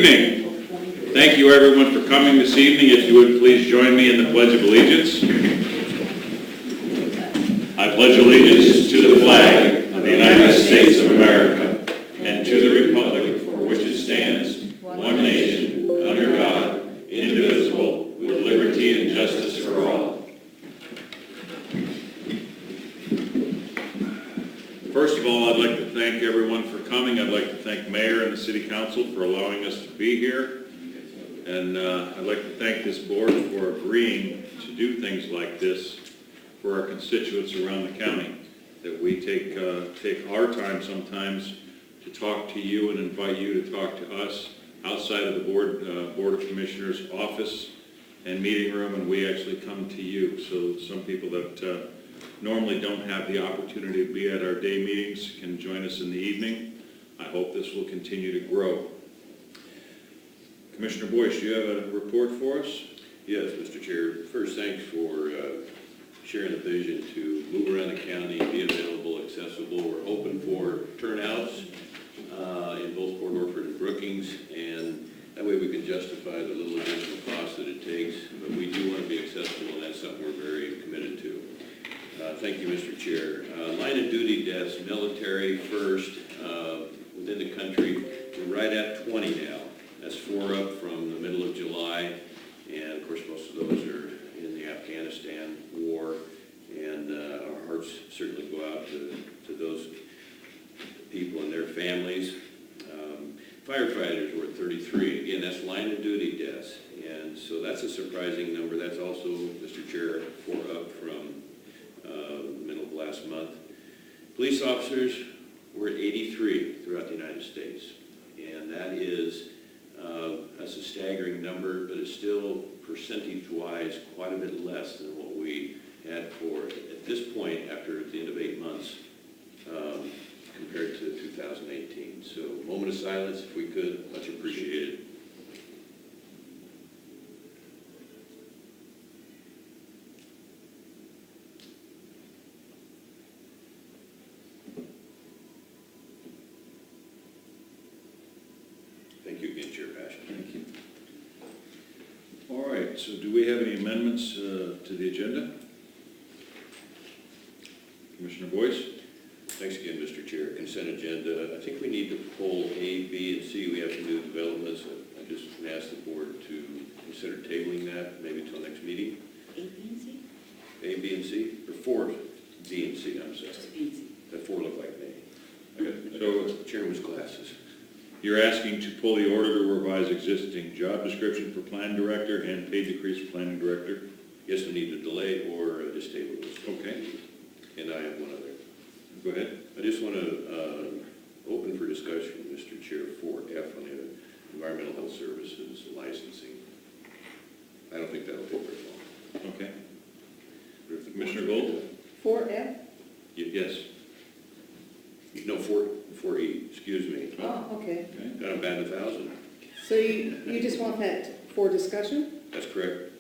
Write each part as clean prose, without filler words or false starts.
Evening. Thank you everyone for coming this evening. If you would please join me in the Pledge of Allegiance. I pledge allegiance to the flag of the United States of America and to the republic for which it stands, one nation, under God, indivisible, with liberty and justice for all. First of all, I'd like to thank everyone for coming. I'd like to thank Mayor and the City Council for allowing us to be here. And I'd like to thank this board for agreeing to do things like this for our constituents around the county. That we take our time sometimes to talk to you and invite you to talk to us outside of the Board of Commissioners office and meeting room, and we actually come to you. So some people that normally don't have the opportunity to be at our day meetings can join us in the evening. I hope this will continue to grow. Commissioner Boyce, do you have a report for us? Yes, Mr. Chair. First, thanks for sharing the vision to move around the county, be available, accessible. We're hoping for turnouts in both Port Orford and Brookings, and that way we can justify the little additional cost that it takes. But we do want to be accessible, and that's something we're very committed to. Thank you, Mr. Chair. Line of duty deaths, military first, within the country, we're right at 20 now. That's 4 up from the middle of July, and of course most of those are in the Afghanistan war, and our hearts certainly go out to those people and their families. Firefighters were at 33. Again, that's line of duty deaths, and so that's a surprising number. That's also, Mr. Chair, 4 up from the middle of last month. Police officers were at 83 throughout the United States, and that is that's a staggering number, but it's still percentage-wise quite a bit less than what we had for at this point after the end of 8 months compared to 2018. So, moment of silence, if we could, much appreciated. Thank you again, Chair Passion. Thank you. All right, so do we have any amendments to the agenda? Commissioner Boyce? Thanks again, Mr. Chair. Consent agenda. I think we need to pull A, B, and C. We have some new developments. I just asked the board to consider tabling that maybe until next meeting. A, B, and C? A, B, and C? Or 4, B, and C, I'm sorry. Just B and C. That 4 look like me. Okay, so Chairman's glasses. you're asking to pull the order to revise existing job description for plan director and pay decrease for planning director? Yes, we need to delay or just table this. Okay, And I have one other. go ahead. I just want to open for discussion, Mr. Chair, 4F on the environmental health services licensing. I don't think that'll take very long. Okay. But if the Commissioner board- Gold? 4F? Yes. No, 4E, excuse me. Oh, okay. Okay. Got them batting 1,000. So you just want that for discussion? That's correct.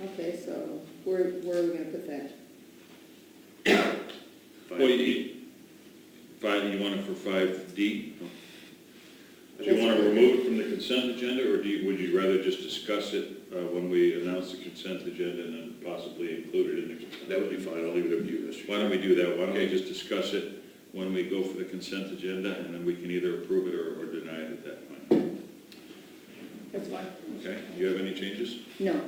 Okay, so where are we going to put that? Well, you want it for 5D? Do you want to remove it from the consent agenda, or would you rather just discuss it when we announce the consent agenda and then possibly include it in the consent? That would be fine. I'll leave it up to you, Mr. Why don't we do that? Why don't we just discuss it when we go for the consent agenda, and then we can either approve it or deny it at that point? That's fine. Okay, do you have any changes? No.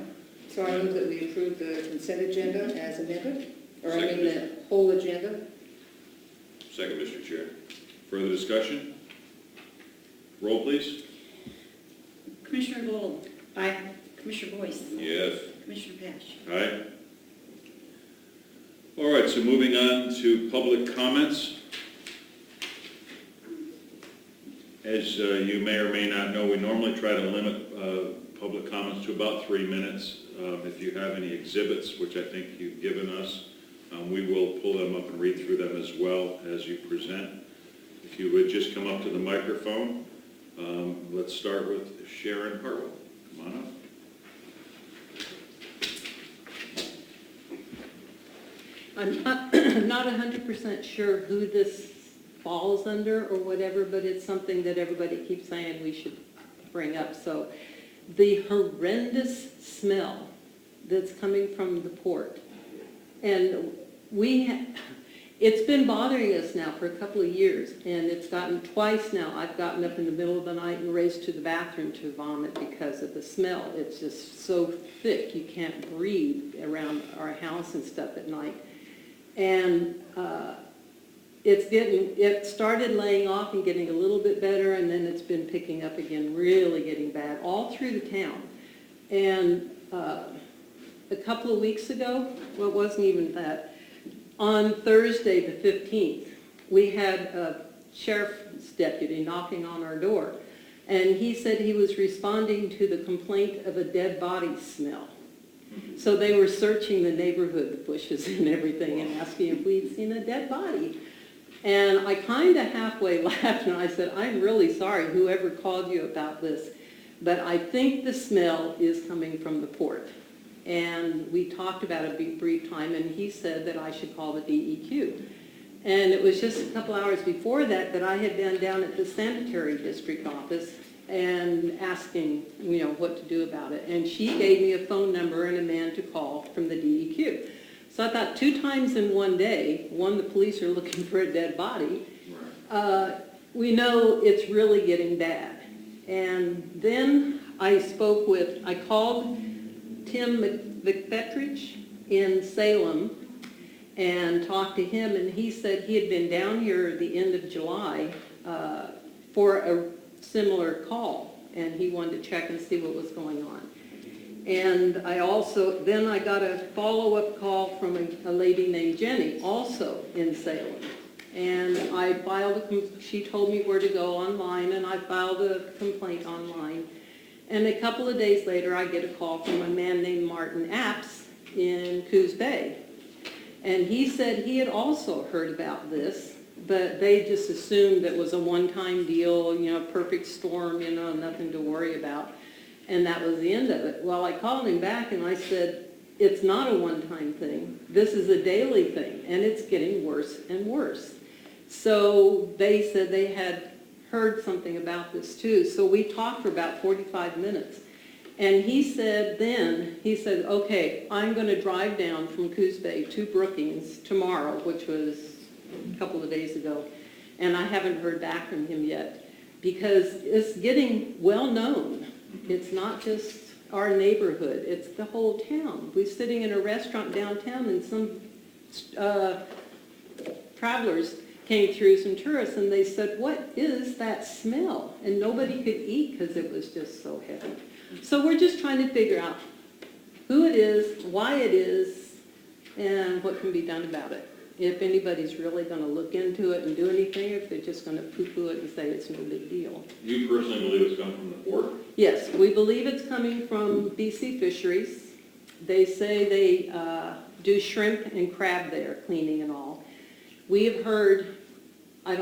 So I move that we approve the consent agenda as amended? Or I mean Second. the whole agenda? Second, Mr. Chair. Further discussion? Roll, please. Commissioner Gold. Aye. Commissioner Boyce. Yes. Commissioner Pash. Aye. All right, so moving on to public comments. As you may or may not know, we normally try to limit public comments to about 3 minutes. If you have any exhibits, which I think you've given us, we will pull them up and read through them as well as you present. If you would just come up to the microphone. Let's start with Sharon Harwell. Come on up. I'm not 100% sure who this falls under or whatever, but it's something that everybody keeps saying we should bring up. So the horrendous smell that's coming from the port. And it's been bothering us now for a couple of years, and it's gotten twice now. I've gotten up in the middle of the night and raced to the bathroom to vomit because of the smell. It's just so thick, you can't breathe around our house and stuff at night. And it started laying off and getting a little bit better, and then it's been picking up again, really getting bad, all through the town. And a couple of weeks ago, well, it wasn't even that, on Thursday the 15th, we had a sheriff's deputy knocking on our door, and he said he was responding to the complaint of a dead body smell. So they were searching the neighborhood, the bushes and everything, and asking if we'd seen a dead body. And I kind of halfway laughed, and I said, I'm really sorry, whoever called you about this, but I think the smell is coming from the port. And we talked about it a brief time, and he said that I should call the DEQ. And it was just a couple hours before that I had been down at the sanitary district office and asking, what to do about it. And she gave me a phone number and a man to call from the DEQ. So I thought 2 times in one day, one, the police are looking for a dead body. We know it's really getting bad. And then I called Tim McFetrich in Salem and talked to him, and he said he had been down here at the end of July for a similar call, and he wanted to check and see what was going on. And then I got a follow-up call from a lady named Jenny, also in Salem. And she told me where to go online, and I filed a complaint online. And a couple of days later, I get a call from a man named Martin Apps in Coos Bay. And he said he had also heard about this, but they just assumed that it was a one-time deal, perfect storm, nothing to worry about. And that was the end of it. Well, I called him back and I said, it's not a one-time thing. This is a daily thing, and it's getting worse and worse. So they said they had heard something about this too. So we talked for about 45 minutes. And he said, okay, I'm going to drive down from Coos Bay to Brookings tomorrow, which was a couple of days ago. And I haven't heard back from him yet because it's getting well known. It's not just our neighborhood, it's the whole town. We're sitting in a restaurant downtown and some travelers came through, some tourists, and they said, what is that smell? And nobody could eat because it was just so heavy. So we're just trying to figure out who it is, why it is, and what can be done about it. If anybody's really going to look into it and do anything, if they're just going to poo-poo it and say it's no big deal. You personally believe it's come from the port? Yes, we believe it's coming from BC Fisheries. They say they do shrimp and crab there, cleaning and all. We have heard, I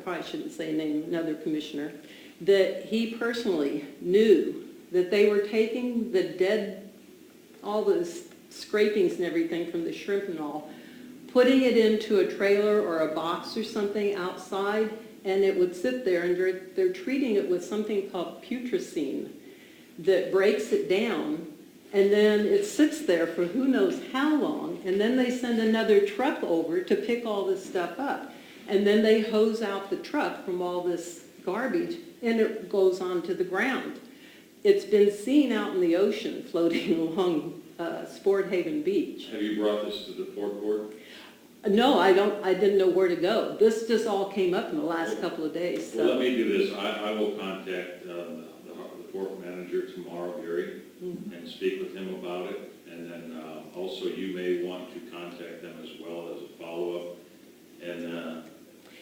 probably shouldn't say name, another commissioner, that he personally knew that they were taking the dead, all the scrapings and everything from the shrimp and all, putting it into a trailer or a box or something outside, and it would sit there, and they're treating it with something called putrescine that breaks it down, and then it sits there for who knows how long, and then they send another truck over to pick all this stuff up, and then they hose out the truck from all this garbage, and it goes onto the ground. It's been seen out in the ocean floating along Sport Haven Beach. Have you brought this to the port board? No, I didn't know where to go. This just all came up in the last couple of days. So. Well, let me do this. I will contact the port manager tomorrow, Gary, and speak with him about it. And then also you may want to contact them as well as a follow-up. And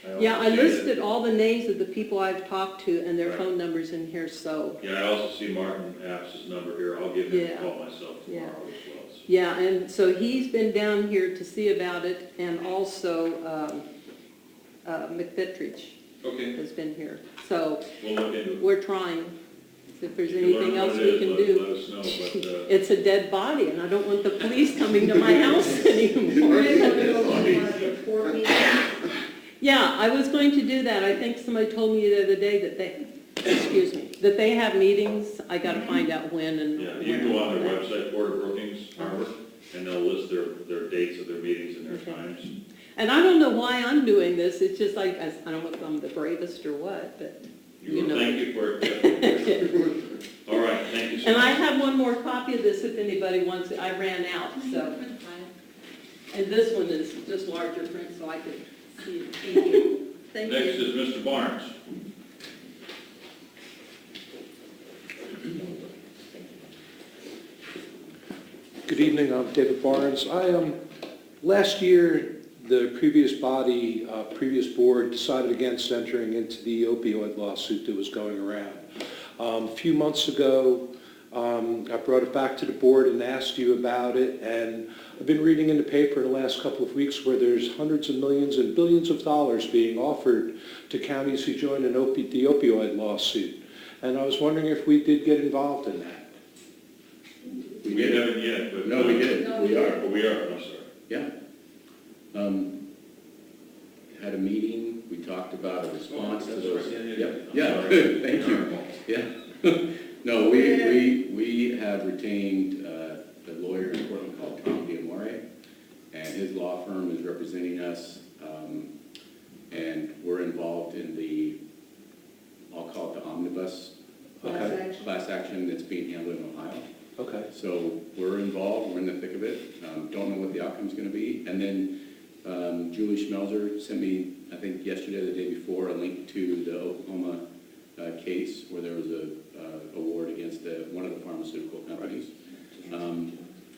I listed all the names of the people I've talked to and their phone numbers in here, so. Yeah, I also see Martin App's number here. I'll give him a call myself tomorrow as well. So. Yeah, and so he's been down here to see about it, and also McFetrich has been here. So we'll look into it. we're trying. If there's If you anything learn else what we it can is, do. let us know. But, It's a dead body, and I don't want the police coming to my house anymore. Yeah, I was going to do that. I think somebody told me the other day that excuse me, that they have meetings. I gotta find out when and. Yeah, you can go on their website, Board of Brookings Harbor, and they'll list their dates of their meetings and their Okay. times. And I don't know why I'm doing this, it's just like, I don't know if I'm the bravest or what, but, you know. Thank you for it. All right, thank you so And I much. have one more copy of this if anybody wants it, I ran out, so. For the file. And this one is just larger print, so I could see it. Thank you. Thank Next you. is Mr. Barnes. Good evening, I'm David Barnes. Last year, the previous previous board decided against entering into the opioid lawsuit that was going around. A few months ago, I brought it back to the board and asked you about it, and I've been reading in the paper in the last couple of weeks where there's hundreds of millions and billions of dollars being offered to counties who joined the opioid lawsuit. And I was wondering if we did get involved in that. We haven't yet, but. No, we did. No, We are. Oh, we are, I'm sorry. Yeah. Had a meeting, we talked about a response to That's those. right. Yeah, I'm yeah, sorry. good, thank you. Yeah. No, we have retained a lawyer in Portland called County Oregon, and his law firm is representing us, and we're involved in the, I'll call it the omnibus class action that's being handled in Ohio. Okay. So we're involved, we're in the thick of it, don't know what the outcome's gonna be. And then Julie Schmelzer sent me, I think yesterday or the day before, a link to the Oklahoma case where there was a award against one of the pharmaceutical companies.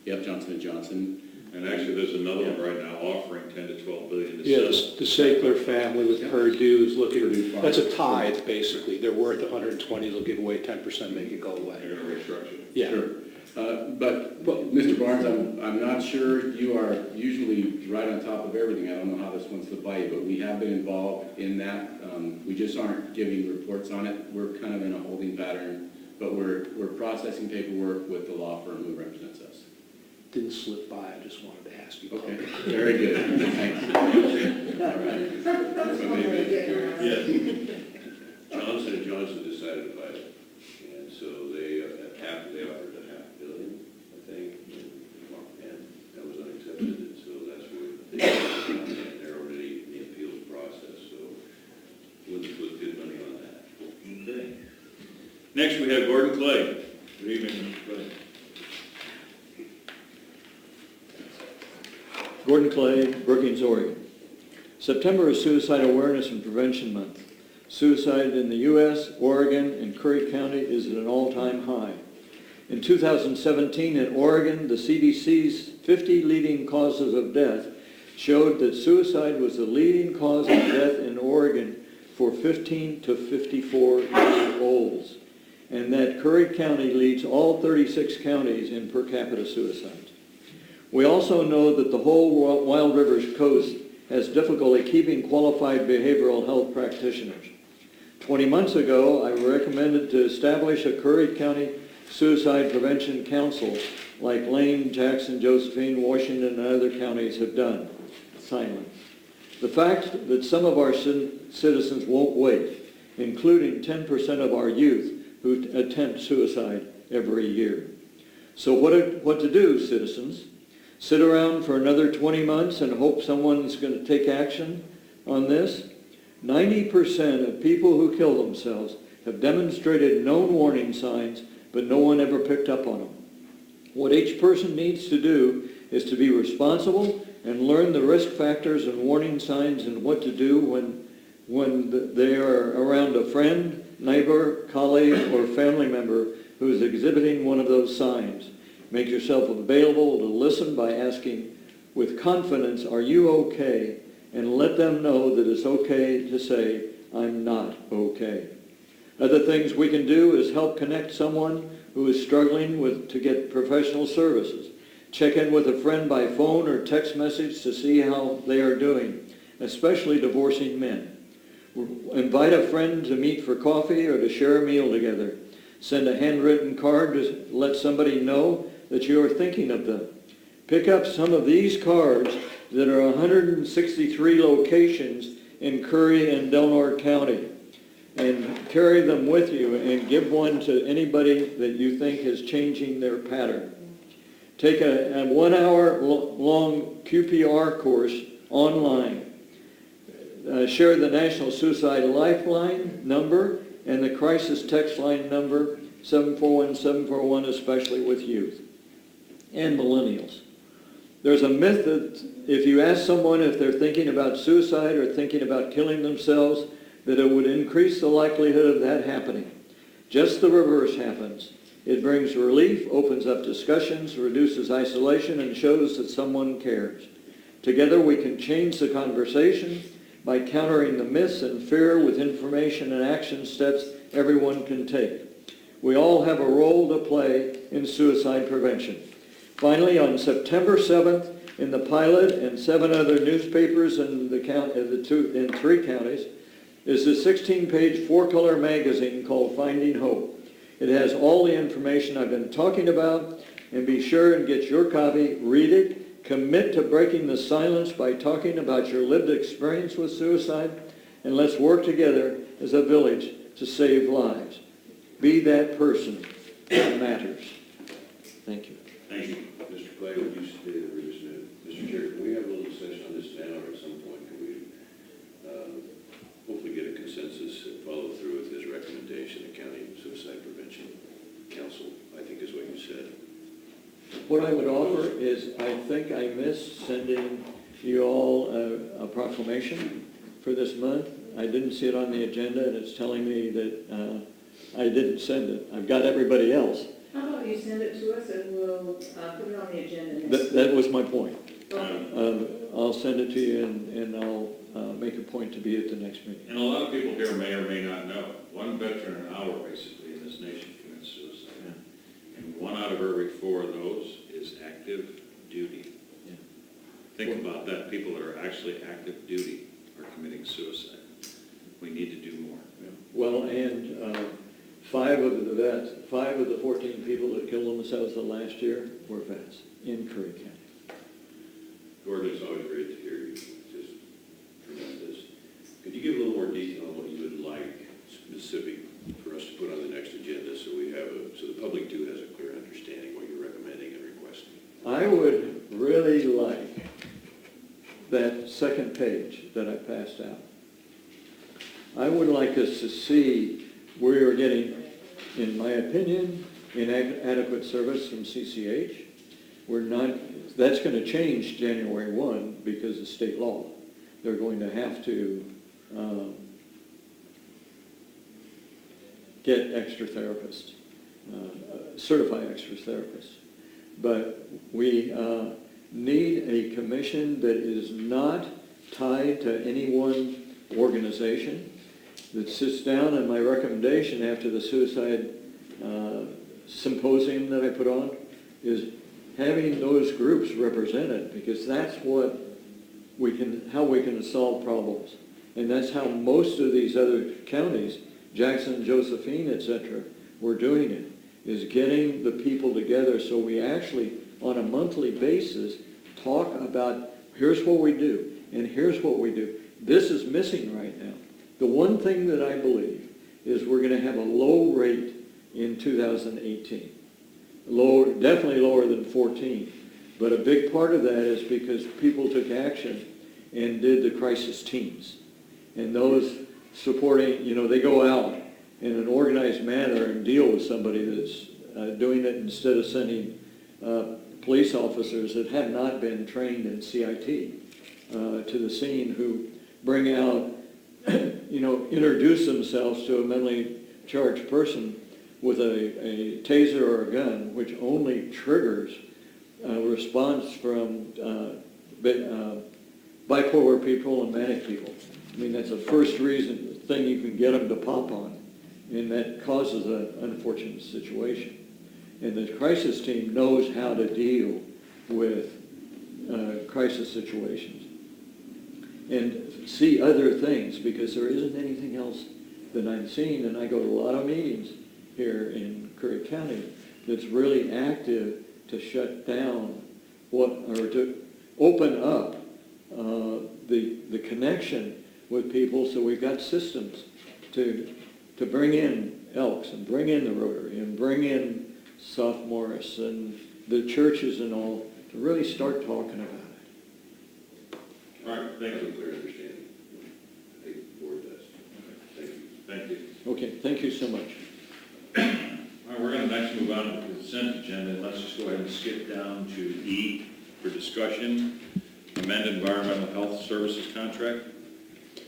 Yep, Johnson & Johnson. And actually, there's another one right now offering 10 to 12 billion to Yes, the Sackler family with Purdue is Purdue looking, Farm. that's a tithe, basically. They're worth 120, they'll give away 10%, make it go away. They're gonna restructure. Yeah. Sure. But, Mr. Barnes, I'm not sure, you are usually right on top of everything. I don't know how this one's slipped by you, but we have been involved in that. We just aren't giving reports on it. We're kind of in a holding pattern, but we're processing paperwork with the law firm who represents us. Didn't slip by, I just wanted to ask you. Okay, very good, thanks. All right. Yes. Johnson & Johnson decided to buy it, and so they offered $500 million, I think, and that was unaccepted, and so that's where they're already in the appeals process, so we'll put good money on that. Okay. Next, we have Gordon Clay. Good evening, Mr. Clay. Gordon Clay, Brookings, Oregon. September is Suicide Awareness and Prevention Month. Suicide in the U.S., Oregon, and Curry County is at an all-time high. In 2017 in Oregon, the CDC's 50 leading causes of death showed that suicide was the leading cause of death in Oregon for 15 to 54-year-olds, and that Curry County leads all 36 counties in per capita suicides. We also know that the whole Wild Rivers coast has difficulty keeping qualified behavioral health practitioners. 20 months ago, I recommended to establish a Curry County Suicide Prevention Council like Lane, Jackson, Josephine, Washington, and other counties have done. Silent. The fact that some of our citizens won't wait, including 10% of our youth who attempt suicide every year. So what to do, citizens? Sit around for another 20 months and hope someone's going to take action on this? 90% of people who kill themselves have demonstrated known warning signs, but no one ever picked up on them. What each person needs to do is to be responsible and learn the risk factors and warning signs and what to do when they are around a friend, neighbor, colleague, or family member who is exhibiting one of those signs. Make yourself available to listen by asking with confidence, "Are you okay?" and let them know that it's okay to say, "I'm not okay." Other things we can do is help connect someone who is struggling to get professional services. Check in with a friend by phone or text message to see how they are doing, especially divorcing men. Invite a friend to meet for coffee or to share a meal together. Send a handwritten card to let somebody know that you are thinking of them. Pick up some of these cards that are 163 locations in Curry and Delnor County. and carry them with you and give one to anybody that you think is changing their pattern. Take a 1 hour long QPR course online. Share the National Suicide Lifeline number and the crisis text line number 741-741, especially with youth and millennials. There's a myth that if you ask someone if they're thinking about suicide or thinking about killing themselves, that it would increase the likelihood of that happening. Just the reverse happens. It brings relief, opens up discussions, reduces isolation, and shows that someone cares. Together we can change the conversation by countering the myths and fear with information and action steps everyone can take. We all have a role to play in suicide prevention. Finally, on September 7th, in the Pilot and 7 other newspapers in 3 counties, is a 16-page 4-color magazine called Finding Hope. It has all the information I've been talking about, and be sure and get your copy, read it, commit to breaking the silence by talking about your lived experience with suicide, and let's work together as a village to save lives. Be that person that matters. Thank you. Thank you. Mr. Clay, would you stay there for just a minute? Mr. Chair, can we have a little discussion on this now, or at some point can we hopefully get a consensus and follow through with his recommendation, the County Suicide Prevention Council, I think is what you said. What I would offer is, I think I missed sending you all a proclamation for this month. I didn't see it on the agenda, and it's telling me that I didn't send it. I've got everybody else. How about you send it to us and we'll put it on the agenda next That was my point. Okay. I'll send it to you, and I'll make a point to be at the next meeting. And a lot of people here may or may not know, 1 veteran an hour basically in this nation commits suicide. Yeah. And 1 out of every 4 of those is active duty. Yeah. Think about that, people that are actually active duty are committing suicide. We need to do more. Well, and 5 of the 14 people that killed themselves the last year were vets in Curry County. Gordon, it's always great to hear you, just tremendous. Could you give a little more detail on what you would like specific for us to put on the next agenda so so the public too has a clear understanding what you're recommending and requesting? I would really like that second page that I passed out. I would like us to see we are getting, in my opinion, inadequate service from CCH. We're not, that's going to change January 1 because of state law. They're going to have to get extra therapists, certify extra therapists. But we need a commission that is not tied to any one organization, that sits down, and my recommendation after the suicide symposium that I put on is having those groups represented, because that's what how we can solve problems. And that's how most of these other counties, Jackson, Josephine, etc., were doing it, is getting the people together so we actually, on a monthly basis, talk about here's what we do, and here's what we do. This is missing right now. The one thing that I believe is we're going to have a low rate in 2018. Lower, definitely lower than 14. But a big part of that is because people took action and did the crisis teams. And those supporting, they go out in an organized manner and deal with somebody that's doing it instead of sending police officers that have not been trained in CIT to the scene, who bring out, introduce themselves to a mentally charged person with a taser or a gun, which only triggers a response from bipolar people and manic people. I mean, that's the first thing you can get them to pop on, and that causes an unfortunate situation. And the crisis team knows how to deal with crisis situations and see other things, because there isn't anything else that I'm seeing, and I go to a lot of meetings here in Curry County that's really active to shut down or to open up the connection with people, so we've got systems to to bring in Elks and bring in the Rotary and bring in South Morris and the churches and all, to really start talking about it. All right, I thank have a you. clear understanding. I think the board does. Thank you. Thank you. Okay, thank you so much. All right, we're going to next move on to the consent agenda. Let's just go ahead and skip down to E for discussion. Amend environmental health services contract.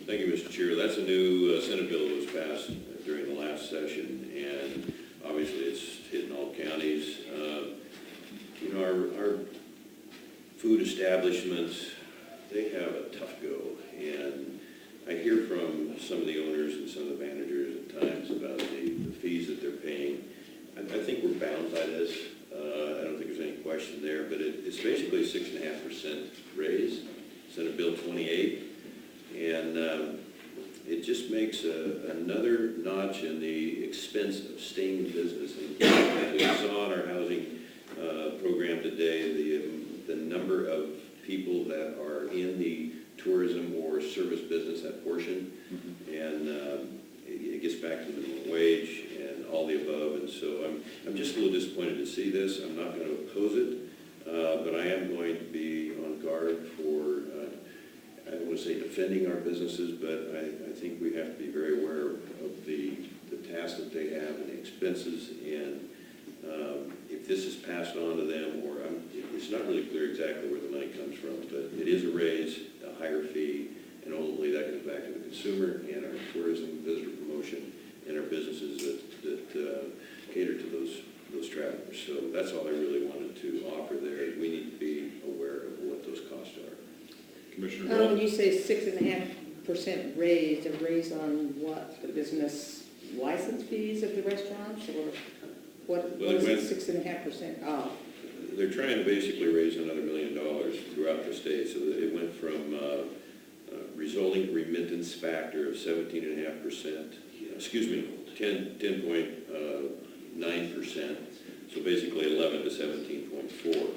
Thank you, Mr. Chair. That's a new Senate bill that was passed during the last session, and obviously it's hitting all counties. You know, our food establishments, they have a tough go, and I hear from some of the owners and some of the managers at times about the fees that they're paying. I think we're bound by this. I don't think there's any question there, but it's basically a 6.5% raise, Senate Bill 28. And it just makes another notch in the expense of staying in business. And as we saw in our housing program today, the number of people that are in the tourism or service business, that portion, and it gets back to the minimum wage and all the above. And so I'm just a little disappointed to see this. I'm not going to oppose it, but I am going to be on guard for I don't want to say defending our businesses, but I think we have to be very aware of the task that they have and the expenses, and if this is passed on to them, or it's not really clear exactly where the money comes from, but it is a raise, a higher fee, and ultimately that goes back to the consumer and our tourism, visitor promotion, and our businesses that cater to those travelers. So that's all I really wanted to offer there. We need to be aware of what those costs are. Commissioner When Gold? you say 6.5% raise, a raise on what? The business license fees of the restaurants, or what Well, it is it 6.5% off? They're trying to basically raise another $1 million throughout the state, so that it went from resulting remittance factor of 17.5%, 10.9%, so basically 11 to 17.4.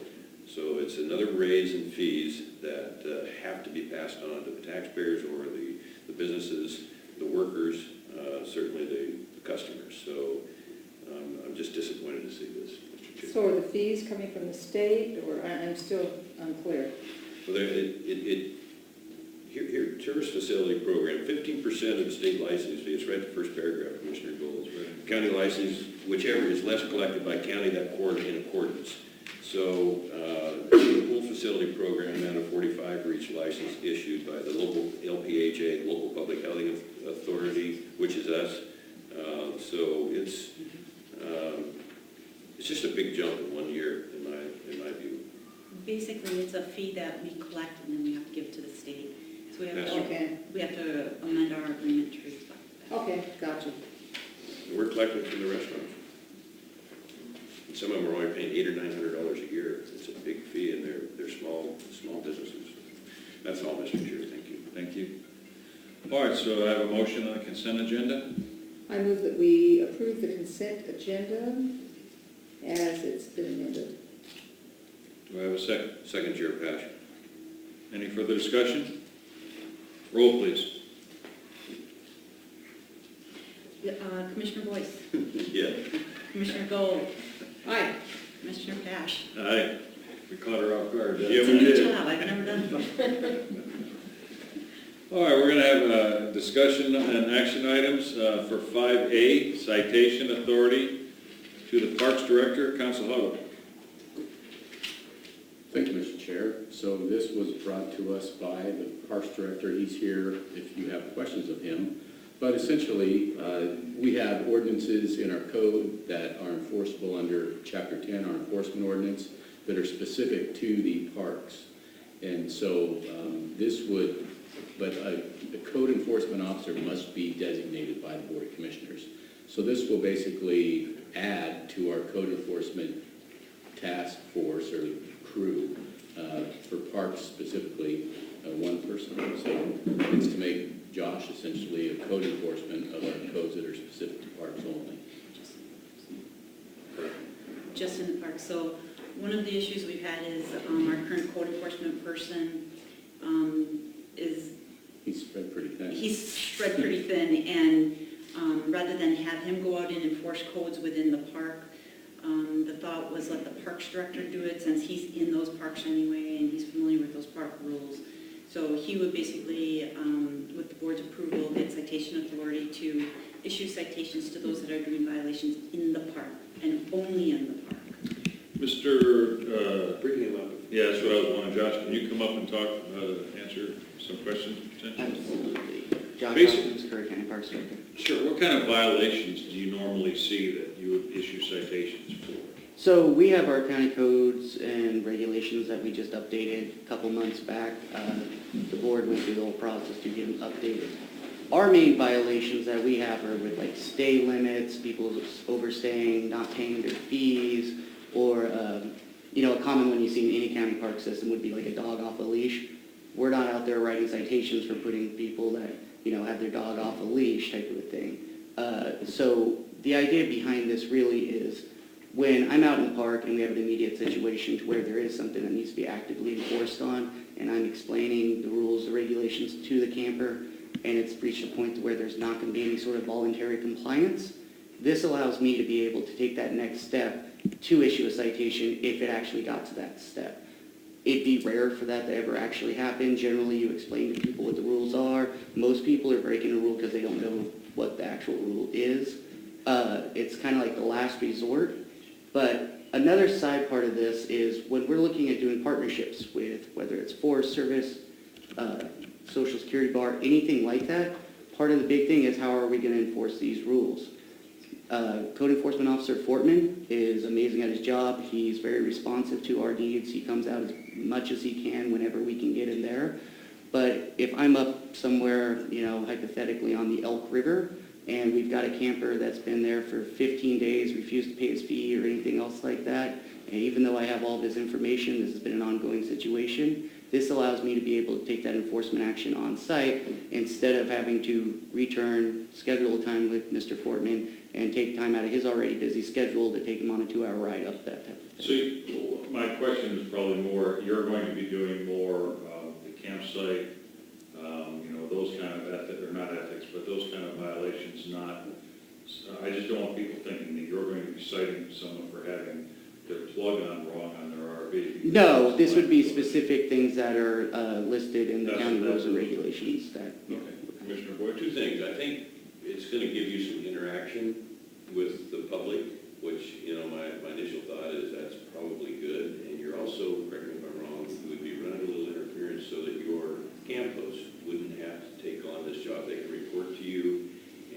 So it's another raise in fees that have to be passed on to the taxpayers or the businesses, the workers, certainly the customers. So I'm just disappointed to see this, Mr. Chair. So are the fees coming from the state, or I'm still unclear? Well, here, tourist facility program, 15% of the state license fee, it's right at the first paragraph, Commissioner Gold. County license, whichever is less collected by county, that court in accordance. So the pool facility program, amount of 45 for each license issued by the local LPHA, Local Public Housing Authority, which is us. So it's just a big jump in 1 year, in my view. Basically, it's a fee that we collect and then we have to give to the state. So we have Yes. to, Okay, we have to amend our agreement to reflect that. okay, gotcha. And we're collecting from the restaurants. And some of them are only paying $800 or $900 a year. It's a big fee, and they're small businesses. That's all, Mr. Chair. Thank you. Thank you. All right, so I have a motion on the consent agenda. I move that we approve the consent agenda as it's been amended. Do I have a second? Second, Chair Pash. Any further discussion? Roll, please. Commissioner Boyce, Yeah. Commissioner Gold, Aye. Commissioner Pash. Aye. We caught her off guard. didn't Yeah, It's we? a we new did. job, I've never done it before. All right, we're going to have a discussion and action items for 5A, citation authority to the Parks Director, Council Huttle. Thank you, Mr. Chair. So this was brought to us by the Parks Director. He's here if you have questions of him. But essentially, we have ordinances in our code that are enforceable under Chapter 10, our enforcement ordinance, that are specific to the parks. And so but a code enforcement officer must be designated by the Board of Commissioners. So this will basically add to our code enforcement task force or crew for parks specifically, one person. So it's to make Josh essentially a code enforcement of our codes that are specific to parks only. Just in the park. So one of the issues we've had is our current code enforcement person He's spread pretty thin. he's spread pretty thin, and Rather than have him go out and enforce codes within the park, the thought was let the parks director do it since he's in those parks anyway and he's familiar with those park rules. So he would basically, with the board's approval, get citation authority to issue citations to those that are doing violations in the park and only in the park. Mr. Bring him up. Yeah, that's what I was wanting. Josh, can you come up and talk, answer some questions potentially? Absolutely. Josh Basic- Hopkins, Curry County Parks Director. Sure. What kind of violations do you normally see that you would issue citations for? So we have our county codes and regulations that we just updated a couple months back. The board went through the whole process to get them updated. Our main violations that we have are with like stay limits, people overstaying, not paying their fees, or, a common one you see in any county park system would be like a dog off a leash. We're not out there writing citations for putting people that, have their dog off a leash type of a thing. So the idea behind this really is when I'm out in the park and we have an immediate situation to where there is something that needs to be actively enforced on, and I'm explaining the rules, the regulations to the camper, and it's reached a point to where there's not going to be any sort of voluntary compliance, this allows me to be able to take that next step to issue a citation if it actually got to that step. It'd be rare for that to ever actually happen. Generally, you explain to people what the rules are. Most people are breaking a rule because they don't know what the actual rule is. It's kind of like the last resort. But another side part of this is when we're looking at doing partnerships with whether it's Forest Service, Social Security Bar, anything like that, part of the big thing is how are we going to enforce these rules? Code Enforcement Officer Fortman is amazing at his job. He's very responsive to our needs. He comes out as much as he can whenever we can get him there. But if I'm up somewhere, hypothetically on the Elk River, and we've got a camper that's been there for 15 days, refused to pay his fee or anything else like that, and even though I have all of his information, this has been an ongoing situation, this allows me to be able to take that enforcement action on site instead of having to return, schedule a time with Mr. Fortman, and take time out of his already busy schedule to take him on a 2-hour ride up that type of thing. So my question is probably more, you're going to be doing more the campsite, those kind of ethics, or not ethics, but those kind of violations, not, I just don't want people thinking that you're going to be citing someone for having their plug on wrong on their RV. No, this would be specific things that are listed in the That's- county rules and that's- regulations that. Okay. Commissioner Boyd? Two things. I think it's going to give you some interaction with the public, which, my initial thought is that's probably good. And you're also, correct me if I'm wrong, you would be running a little interference so that your camp host wouldn't have to take on this job. They can report to you,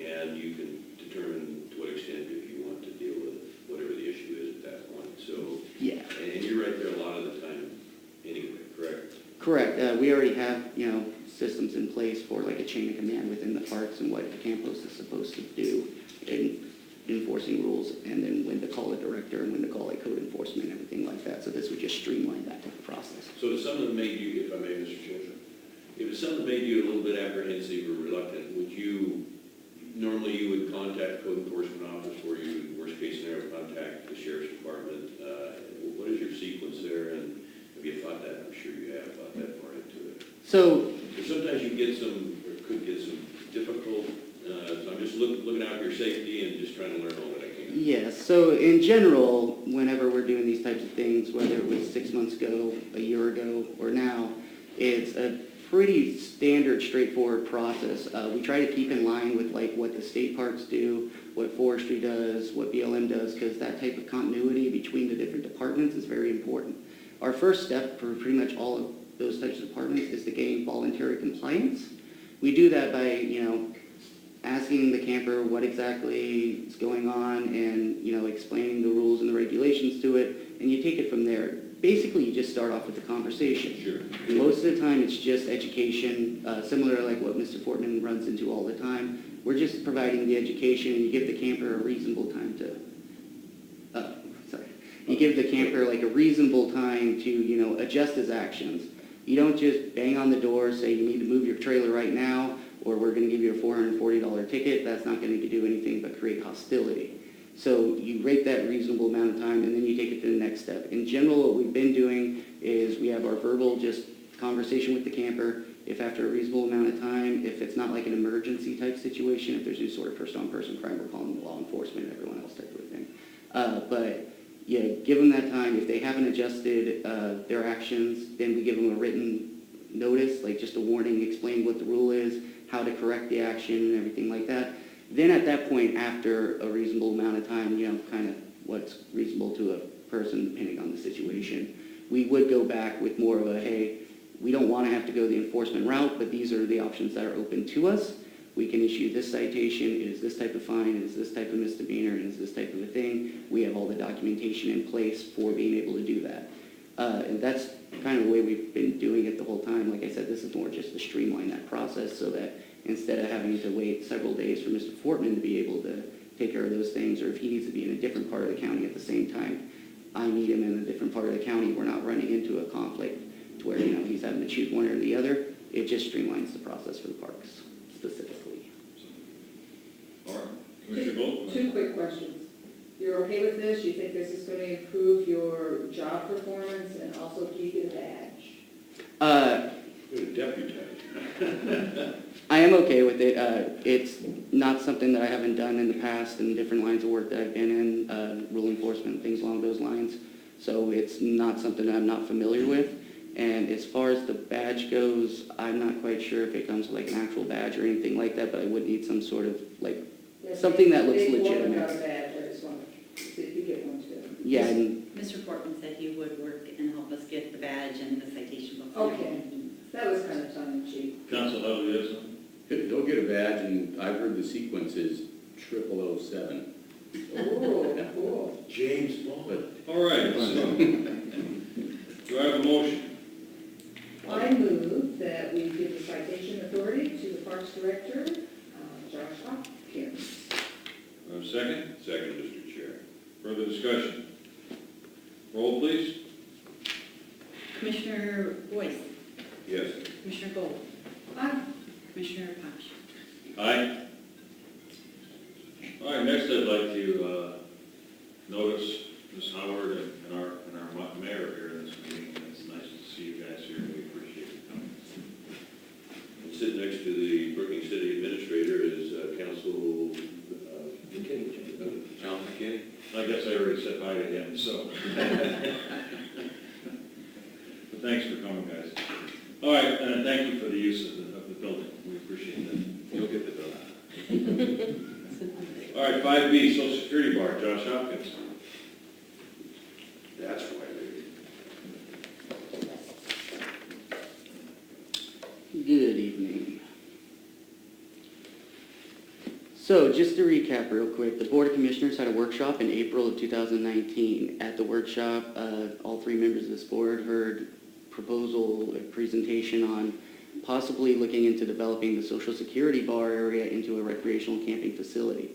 and you can determine to what extent if you want to deal with whatever the issue is at that point. So, Yeah. and you're right there a lot of the time anyway, correct? Correct. We already have, systems in place for like a chain of command within the parks and what the camp host is supposed to do in enforcing rules, and then when to call a director and when to call a code enforcement and everything like that. So this would just streamline that type of process. So if something made you, if I may, Mr. Chairman, if it's something made you a little bit apprehensive or reluctant, normally you would contact code enforcement office, or you would, worst case scenario, contact the sheriff's department. What is your sequence there, and have you thought that? I'm sure you have thought that far into it. So Because sometimes you get some, or could get some difficult, so I'm just looking out for your safety and just trying to learn all that I can. yes, so in general, whenever we're doing these types of things, whether it was 6 months ago, a year ago, or now, it's a pretty standard, straightforward process. We try to keep in line with like what the state parks do, what forestry does, what BLM does, because that type of continuity between the different departments is very important. Our first step for pretty much all of those types of departments is to gain voluntary compliance. We do that by, asking the camper what exactly is going on and, explaining the rules and the regulations to it, and you take it from there. Basically, you just start off with the conversation. Sure. Most of the time, it's just education, similar to like what Mr. Fortman runs into all the time. We're just providing the education, and you give the camper a reasonable time to, you give the camper like a reasonable time to, adjust his actions. You don't just bang on the door, say you need to move your trailer right now, or we're going to give you a $440 ticket. That's not going to do anything but create hostility. So you rate that reasonable amount of time, and then you take it to the next step. In general, what we've been doing is we have our verbal just conversation with the camper. if after a reasonable amount of time, if it's not like an emergency type situation, if there's any sort of person-on-person crime, we're calling law enforcement and everyone else type of thing. But yeah, give them that time. If they haven't adjusted their actions, then we give them a written notice, like just a warning, explain what the rule is, how to correct the action and everything like that. Then at that point, after a reasonable amount of time, kind of what's reasonable to a person depending on the situation, we would go back with more of a, hey, we don't want to have to go the enforcement route, but these are the options that are open to us. We can issue this citation, it is this type of fine, it is this type of misdemeanor, it is this type of a thing. We have all the documentation in place for being able to do that. And that's kind of the way we've been doing it the whole time. Like I said, this is more just to streamline that process so that instead of having to wait several days for Mr. Fortman to be able to take care of those things, or if he needs to be in a different part of the county at the same time, I need him in a different part of the county. We're not running into a conflict to where, he's having to choose one or the other. It just streamlines the process for the parks specifically. All right, Commissioner Gold? Two quick questions. You're okay with this? You think this is going to improve your job performance and also keep you a badge? Deputize. I am okay with it. It's not something that I haven't done in the past in different lines of work that I've been in, rule enforcement, things along those lines. So it's not something that I'm not familiar with. And as far as the badge goes, I'm not quite sure if it comes with like an actual badge or anything like that, but I would need some sort of something that looks legitimate. Got a badge. I just want to see if you get one too. Yeah. And Mr. Portman said he would work and help us get the badge and the citation books. Okay. That was kind of tongue in cheek. Council, how do you have something? They'll get a badge, and I've heard the sequence is 0007. Oh, cool. James Bond. All right, so, do I have a motion? I move that we give the citation authority to the Parks Director, Josh Hopkins. Do I have a second? Second, Mr. Chair. Further discussion? Roll, please. Commissioner Boyce, Yes. Commissioner Gold, Aye. Commissioner Posh. Aye. All right, next I'd like to notice Ms. Howard and our mayor here in this meeting. It's nice to see you guys here. We appreciate you coming. And sitting next to the Brookings City Administrator is Council McKinney. John McKinney. I guess I already said hi to him, so. But thanks for coming, guys. All right, and thank you for the use of the building. We appreciate that. You'll get the building. All right, 5B, Social Security Bar, Josh Hopkins. That's why they... good evening. So just to recap real quick, the Board of Commissioners had a workshop in April of 2019. At the workshop, all three members of this board heard a presentation on possibly looking into developing the Social Security Bar area into a recreational camping facility.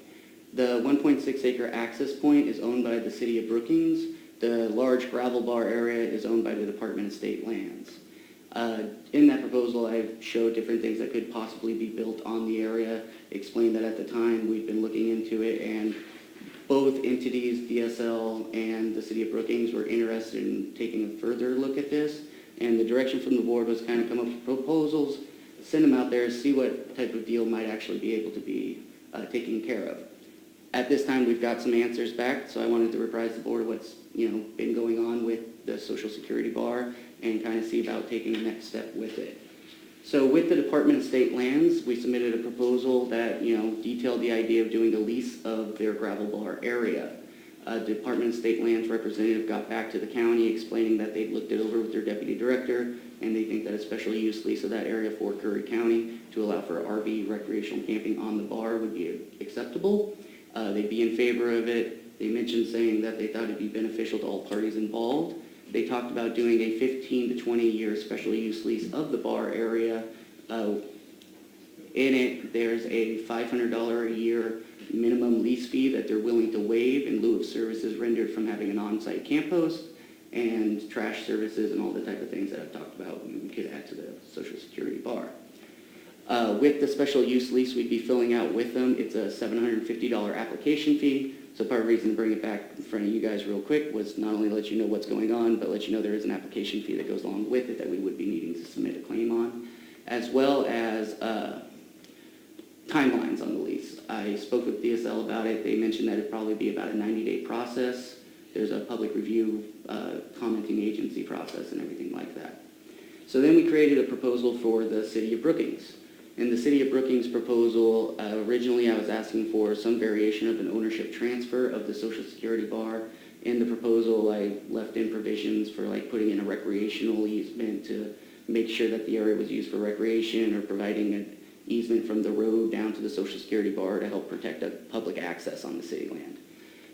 The 1.6 acre access point is owned by the City of Brookings. The large gravel bar area is owned by the Department of State Lands. In that proposal, I showed different things that could possibly be built on the area, explained that at the time we'd been looking into it, and both entities, DSL and the City of Brookings, were interested in taking a further look at this. And the direction from the board was kind of come up with proposals, send them out there, see what type of deal might actually be able to be taken care of. At this time, we've got some answers back, so I wanted to reprise the board what's been going on with the Social Security Bar and kind of see about taking the next step with it. So with the Department of State Lands, we submitted a proposal that detailed the idea of doing a lease of their gravel bar area. Department of State Lands representative got back to the county explaining that they'd looked it over with their deputy director and they think that a special use lease of that area for Curry County to allow for RV recreational camping on the bar would be acceptable. They'd be in favor of it. They mentioned saying that they thought it'd be beneficial to all parties involved. They talked about doing a 15 to 20 year special use lease of the bar area. In it, there's a $500 a year minimum lease fee that they're willing to waive in lieu of services rendered from having an on-site camp host and trash services and all the type of things that I've talked about we could add to the Social Security Bar. With the special use lease we'd be filling out with them, it's a $750 application fee. So part of the reason to bring it back in front of you guys real quick was not only let you know what's going on, but let you know there is an application fee that goes along with it that we would be needing to submit a claim on. as well as timelines on the lease. I spoke with DSL about it. They mentioned that it'd probably be about a 90-day process. There's a public review, commenting agency process and everything like that. So then we created a proposal for the City of Brookings. In the City of Brookings proposal, originally I was asking for some variation of an ownership transfer of the Social Security bar. In the proposal, I left in provisions for like putting in a recreational easement to make sure that the area was used for recreation, or providing an easement from the road down to the Social Security bar to help protect public access on the city land.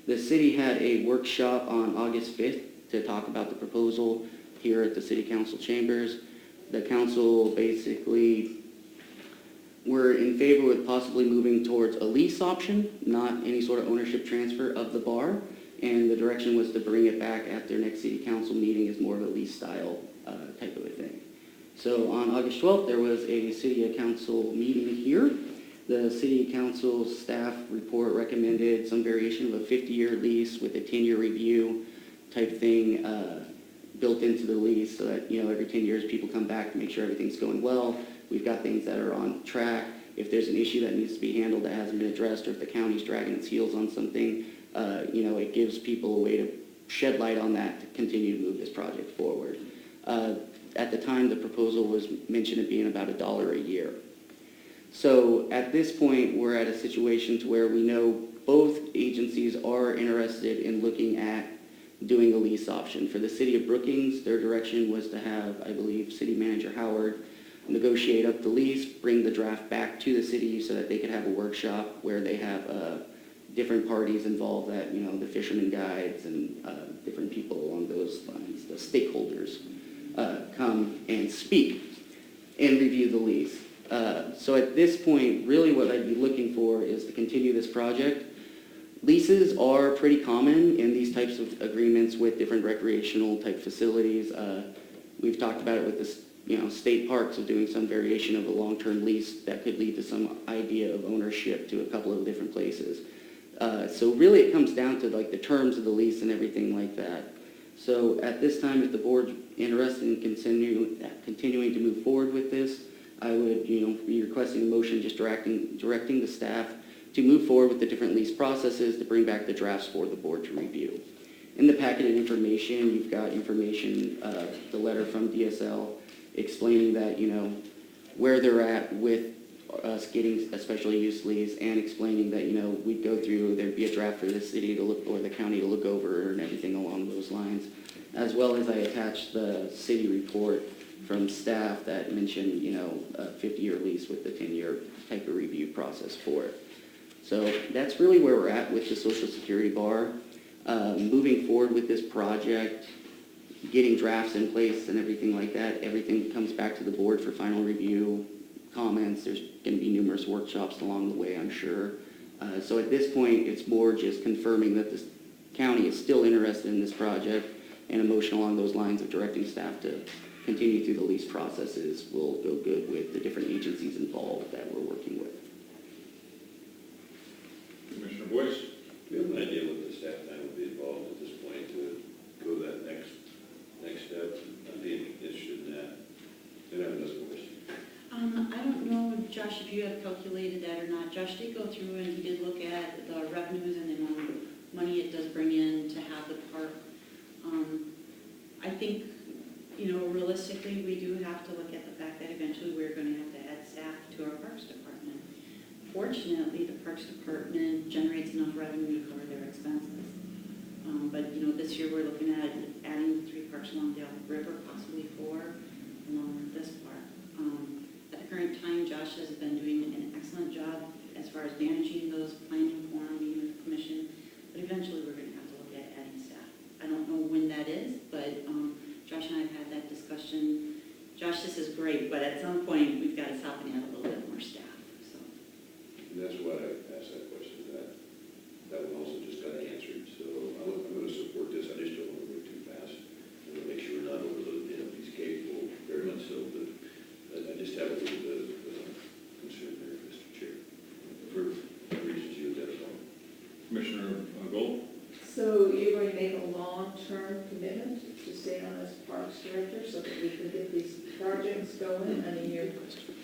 The city had a workshop on August 5th to talk about the proposal here at the City Council chambers. The council basically were in favor with possibly moving towards a lease option, not any sort of ownership transfer of the bar, and the direction was to bring it back at their next City Council meeting as more of a lease style type of a thing. So on August 12th, there was a City Council meeting here. The City Council staff report recommended some variation of a 50-year lease with a 10-year review type thing built into the lease, so that, you know, every 10 years people come back to make sure everything's going well. We've got things that are on track. If there's an issue that needs to be handled that hasn't been addressed, or if the county's dragging its heels on something, you know, it gives people a way to shed light on that to continue to move this project forward. At the time, the proposal was mentioned at being about $1 a year. So at this point, we're at a situation to where we know both agencies are interested in looking at doing a lease option. For the City of Brookings, their direction was to have, I believe, City Manager Howard negotiate up the lease, bring the draft back to the city so that they could have a workshop where they have different parties involved, that, you know, the fishermen guides and different people along those lines, the stakeholders, come and speak and review the lease. So at this point, really what I'd be looking for is to continue this project. Leases are pretty common in these types of agreements with different recreational type facilities. We've talked about it with the, you know, state parks, of doing some variation of a long-term lease that could lead to some idea of ownership to a couple of different places. So really it comes down to like the terms of the lease and everything like that. So at this time, if the board's interested in continuing to move forward with this, I would, you know, be requesting a motion just directing the staff to move forward with the different lease processes to bring back the drafts for the board to review. In the packet of information, you've got information, the letter from DSL explaining that, you know, where they're at with us getting a special use lease, and explaining that, you know, we'd go through, there'd be a draft for the city to look, or the county to look over, and everything along those lines. As well as I attached the city report from staff that mentioned, you know, a 50-year lease with the 10-year type of review process for it. So that's really where we're at with the Social Security bar. Moving forward with this project, getting drafts in place and everything like that, everything comes back to the board for final review, comments. There's going to be numerous workshops along the way, I'm sure. So at this point, it's more just confirming that the county is still interested in this project, and a motion along those lines of directing staff to continue through the lease processes will go good with the different agencies involved that we're working with. Commissioner Boyce? We have an idea what the staff time would be involved at this point to go that next step. I'd be interested in that. And I have another question. I don't know, Josh, if you have calculated that or not. Josh did go through and he did look at the revenues and the amount of money it does bring in to have the park. I think, you know, realistically, we do have to look at the fact that eventually we're going to have to add staff to our Parks Department. Fortunately, the Parks Department generates enough revenue to cover their expenses. But, you know, this year we're looking at adding 3 parks along the river, possibly 4 along this park. At the current time, Josh has been doing an excellent job as far as managing those, planning for them, meeting with the commission. But eventually we're going to have to look at adding staff. I don't know when that is, but Josh and I have had that discussion. Josh, this is great, but at some point we've got to stop and add a little bit more staff. So. And that's why I asked that question. That one also just got answered. So I'm going to support this. I just don't want to move too fast. I want to make sure we're not overloading him. He's capable, very much so, but I just have a little bit of concern there, Mr. Chair, for reasons you identified. Commissioner Gold? So you you going to make a long-term commitment to stay on as Parks Director so that we can get these projects going in a year?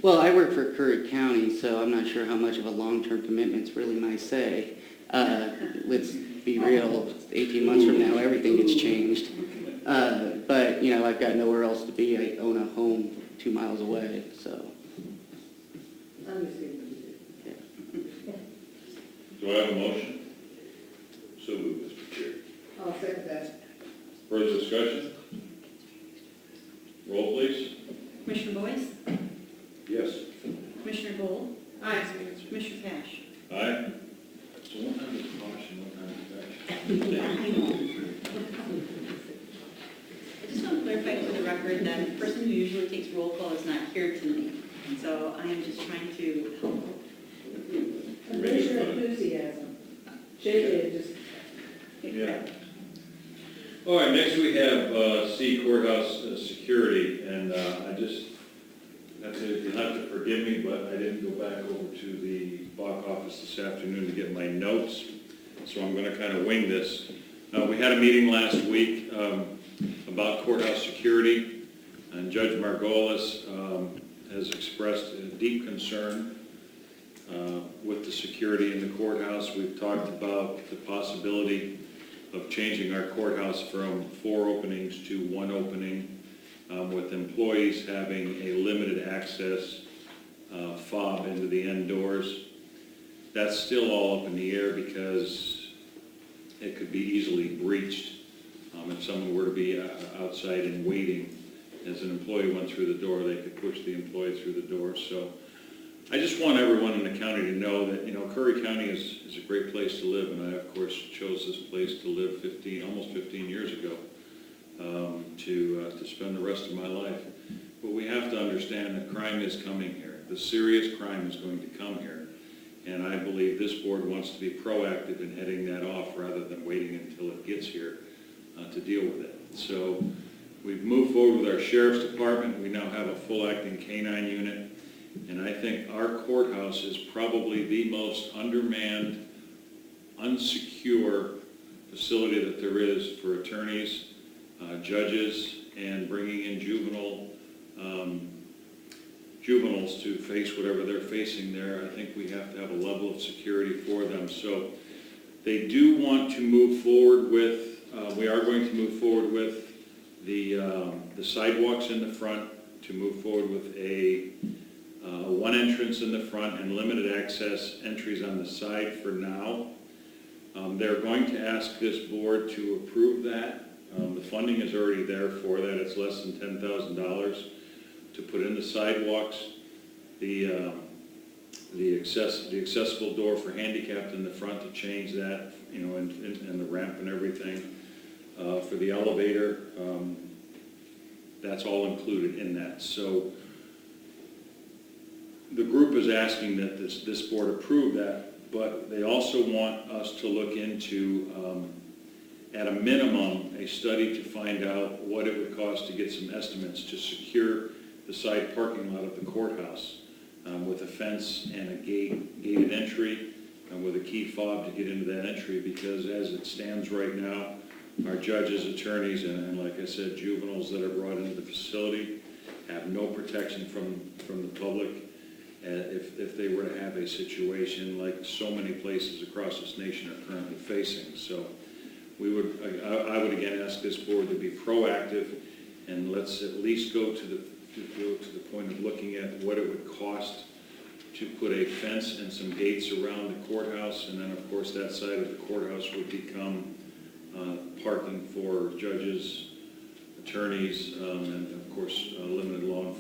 Well, I work for Curry County, so I'm not sure how much of a long-term commitment's really my say. Let's be real, 18 months from now, everything gets changed. But, you know, I've got nowhere else to be. I own a home 2 miles away, so. I'm just kidding. Do I have a motion? So moved, Mr. Chair. I'll second that. Further discussion? Roll, please. Commissioner Boyce? Yes. Commissioner Gold? Aye. Commissioner Cash? Aye. So one time is caution, one time is action. I just want to clarify for the record that the person who usually takes roll call is not here tonight. So I am just trying to help. Raise your enthusiasm. JJ just. Yeah. All right, next we have C, courthouse security, and you'll have to forgive me, but I didn't go back over to the BOC office this afternoon to get my notes, so I'm going to kind of wing this. We had a meeting last week about courthouse security, and Judge Margolis has expressed a deep concern with the security in the courthouse. We've talked about the possibility of changing our courthouse from 4 openings to 1 opening, with employees having a limited access fob into the end doors. That's still all up in the air because it could be easily breached if someone were to be outside and waiting. As an employee went through the door, they could push the employee through the door. So I just want everyone in the county to know that, you know, Curry County is a great place to live, and I, of course, chose this place to live almost 15 years ago to spend the rest of my life. But we have to understand that crime is coming here. The serious crime is going to come here, and I believe this board wants to be proactive in heading that off rather than waiting until it gets here to deal with it. So we've moved forward with our sheriff's department. We now have a full acting canine unit. And I think our courthouse is probably the most undermanned, unsecure facility that there is for attorneys, judges, and bringing in juveniles to face whatever they're facing there. I think we have to have a level of security for them. So they do want to move forward with, we are going to move forward with the sidewalks in the front, to move forward with a 1 entrance in the front and limited access entries on the side for now. They're going to ask this board to approve that. The funding is already there for that. It's less than $10,000 to put in the sidewalks, the accessible door for handicapped in the front, to change that, you know, and the ramp and everything. For the elevator, that's all included in that. So the group is asking that this board approve that, but they also want us to look into, at a minimum, a study to find out what it would cost to get some estimates to secure the side parking lot of the courthouse with a fence and a gated entry and with a key fob to get into that entry, because as it stands right now, our judges, attorneys, and like I said, juveniles that are brought into the facility have no protection from the public if they were to have a situation like so many places across this nation are currently facing. So I would again ask this board to be proactive, and let's at least go to the point of looking at what it would cost to put a fence and some gates around the courthouse, and then of course that side of the courthouse would become parking for judges, attorneys, and of course limited law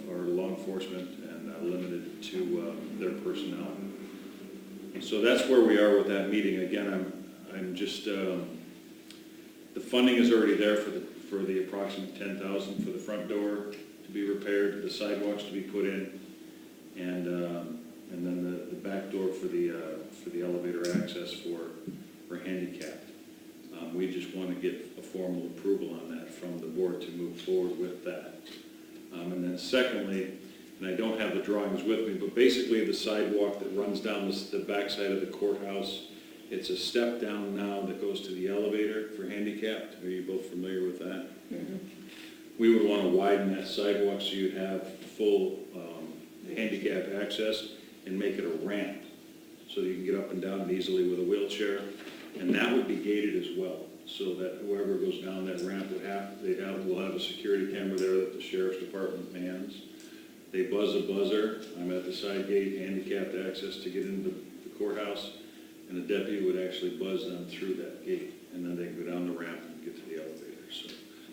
enforcement, and limited to their personnel. So that's where we are with that meeting. Again, I'm just the funding is already there for the approximate $10,000 for the front door to be repaired, the sidewalks to be put in, and then the back door for the elevator access for handicapped. We just want to get a formal approval on that from the board to move forward with that. And then secondly, and I don't have the drawings with me, but basically the sidewalk that runs down the backside of the courthouse It's a step down now that goes to the elevator for handicapped. Are you both familiar with that? We would want to widen that sidewalk so you'd have full handicap access and make it a ramp so you can get up and down easily with a wheelchair. And that would be gated as well, so that whoever goes down that ramp we'll have a security camera there that the sheriff's department mans. They buzz a buzzer. I'm at the side gate, handicapped access to get into the courthouse, and the deputy would actually buzz them through that gate, and then they can go down the ramp and get to the elevator. So,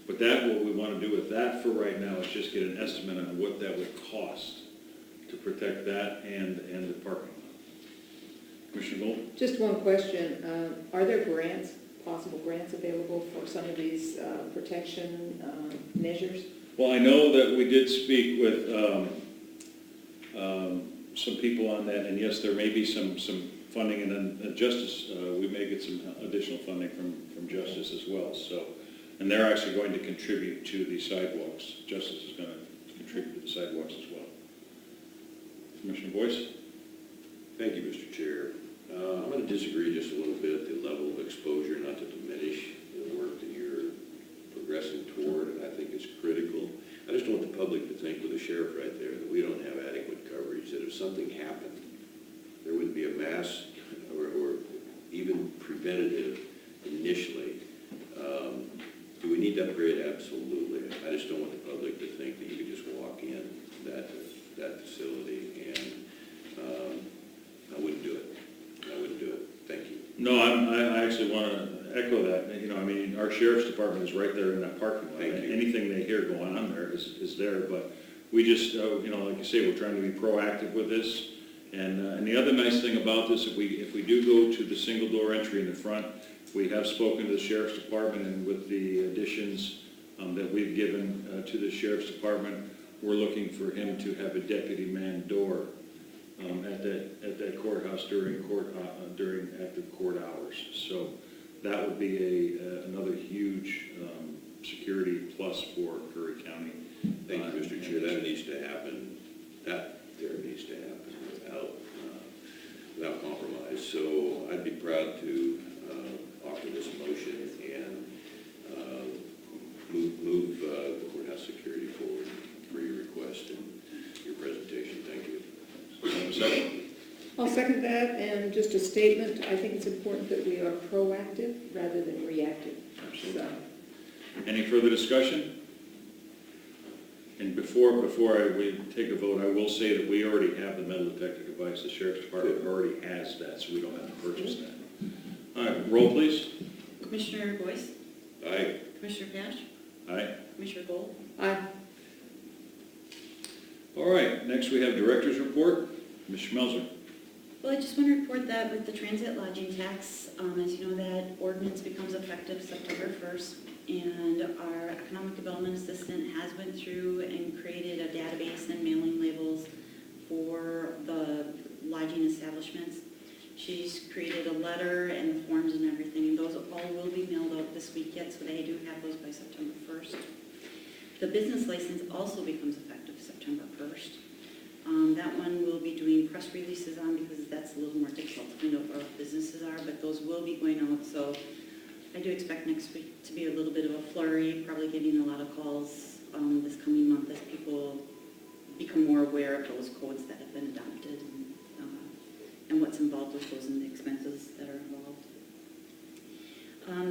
but what we want to do with that for right now is just get an estimate on what that would cost to protect that and the parking lot. Commissioner Gold? Just one question. Are there grants, possible grants available for some of these protection measures? Well, I know that we did speak with some people on that, and yes, there may be some funding, and then Justice, we may get some additional funding from Justice as well. So, and they're actually going to contribute to the sidewalks. Justice is going to contribute to the sidewalks as well. Commissioner Boyce? Thank you, Mr. Chair. I'm going to disagree just a little bit, the level of exposure, not to diminish the work that you're progressing toward, and I think it's critical. I just don't want the public to think with the sheriff right there that we don't have adequate coverage, that if something happened, there would be a mass or even preventative initially. Do we need to upgrade? Absolutely. I just don't want the public to think that you could just walk in that facility, and I wouldn't do it. I wouldn't do it. Thank you. No, I actually want to echo that. You know, I mean, our sheriff's department is right there in that parking lot. Thank you. Anything they hear going on there is there, but we just, you know, like you say, we're trying to be proactive with this. And the other nice thing about this, if we do go to the single door entry in the front, we have spoken to the sheriff's department, and with the additions that we've given to the sheriff's department, we're looking for him to have a deputy man door at that courthouse during active court hours. So that would be another huge security plus for Curry County. Thank you, Mr. Chair. That needs to happen. That there needs to happen without compromise. So I'd be proud to offer this motion and move the courthouse security forward for your request and your presentation. Thank you. Second? I'll second that, and just a statement, I think it's important that we are proactive rather than reactive. Absolutely. So, Any further discussion? And before we take a vote, I will say that we already have the metal detector device. The sheriff's department already has that, so we don't have to purchase that. All right, roll please. Commissioner Boyce? Aye. Commissioner Pash? Aye. Commissioner Gold? aye. All right, next we have director's report. Ms. Schmelzer. Well, I just want to report that with the transit lodging tax, as you know, that ordinance becomes effective September 1st, and our economic development assistant has went through and created a database and mailing labels for the lodging establishments. She's created a letter and the forms and everything, and those all will be mailed out this week yet, so they do have those by September 1st. The business license also becomes effective September 1st. That one we'll be doing press releases on because that's a little more difficult to find out where businesses are, but those will be going out. So I do expect next week to be a little bit of a flurry, probably getting a lot of calls this coming month as people become more aware of those codes that have been adopted and what's involved with those and the expenses that are involved.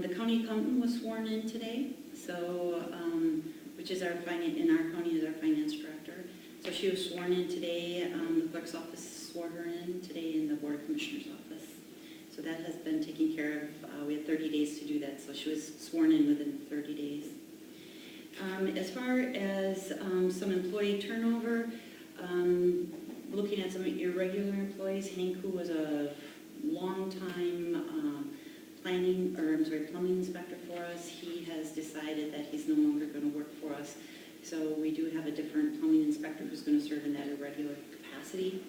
The county accountant was sworn in today, so which is in our county is our finance director. So she was sworn in today. The clerk's office swore her in today in the Board of Commissioners office. So that has been taken care of. We had 30 days to do that, so she was sworn in within 30 days. As far as some employee turnover, looking at some irregular employees, Hank, who was a long-time plumbing inspector for us, he has decided that he's no longer going to work for us. So we do have a different plumbing inspector who's going to serve in that irregular capacity.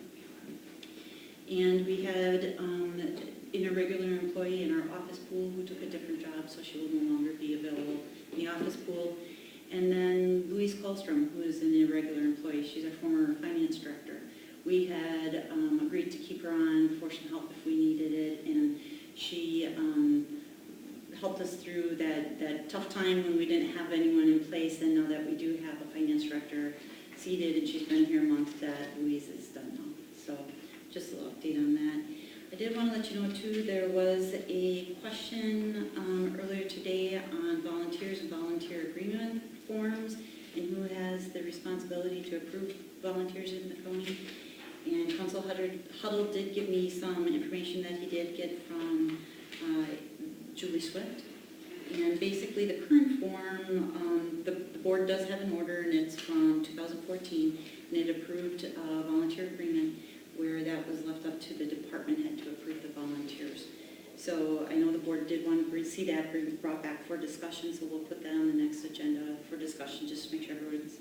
And we had an irregular employee in our office pool who took a different job, so she will no longer be available in the office pool. And then Louise Colstrom, who is an irregular employee. She's our former finance director. We had agreed to keep her on for some help if we needed it, and She helped us through that tough time when we didn't have anyone in place, and now that we do have a finance director seated, and she's been here a month, that Louise is done now. So just a little update on that. I did want to let you know too, there was a question earlier today on volunteers and volunteer agreement forms and who has the responsibility to approve volunteers in the county. And Council Huddle did give me some information that he did get from Julie Swift. And basically the current form, the board does have an order, and it's from 2014, and it approved a volunteer agreement where that was left up to the department head to approve the volunteers. So I know the board did want to see that brought back for discussion, so we'll put that on the next agenda for discussion, just to make sure everyone's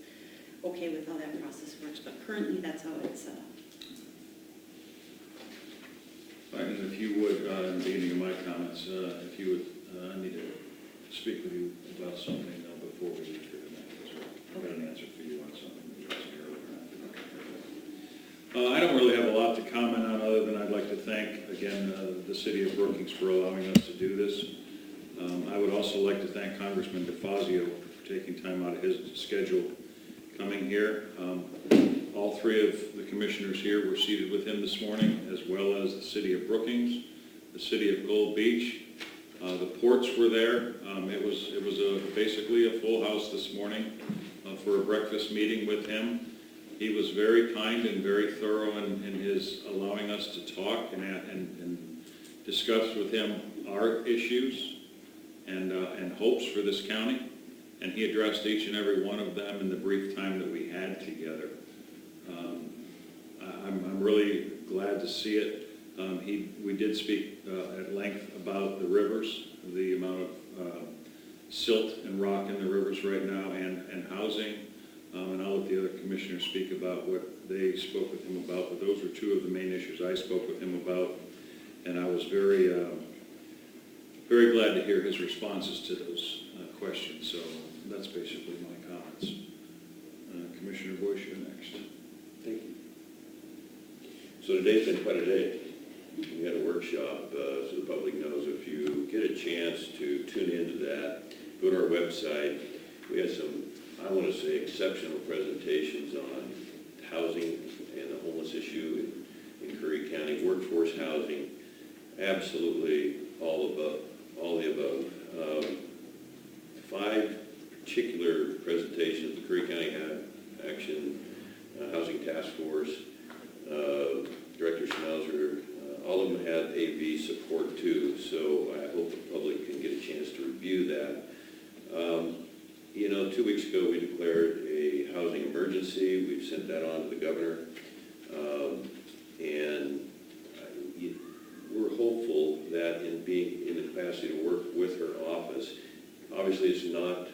okay with how that process works. But currently, that's how it's set up. And if you would, in the beginning of my comments, if you would, I need to speak with you about something before we leave here tonight as well. I've got an answer for you on something that you asked earlier. I don't really have a lot to comment on other than I'd like to thank, again, the city of Brookings for allowing us to do this. I would also like to thank Congressman DeFazio for taking time out of his schedule coming here. All three of the commissioners here were seated with him this morning, as well as the city of Brookings, the city of Gold Beach. The ports were there. It was basically a full house this morning for a breakfast meeting with him. He was very kind and very thorough in his allowing us to talk and discuss with him our issues and hopes for this county. And he addressed each and every one of them in the brief time that we had together. I'm really glad to see it. We did speak at length about the rivers, the amount of silt and rock in the rivers right now, and housing. And I'll let the other commissioners speak about what they spoke with him about. But those were two of the main issues I spoke with him about. And I was very, very glad to hear his responses to those questions. So that's basically my comments. Commissioner Bush, you're next. Thank you. So today's been quite a day. We had a workshop, so the public knows. If you get a chance to tune into that, go to our website. We had some, I want to say, exceptional presentations on housing and the homeless issue in Curry County, workforce housing, absolutely all the above. 5 particular presentations the Curry County Action Housing Task Force, Director Schnauzer, all of them had AV support too, so I hope the public can get a chance to review that. 2 weeks ago we declared a housing emergency. We've sent that on to the governor, and we're hopeful that in being in the capacity to work with her office, obviously it's not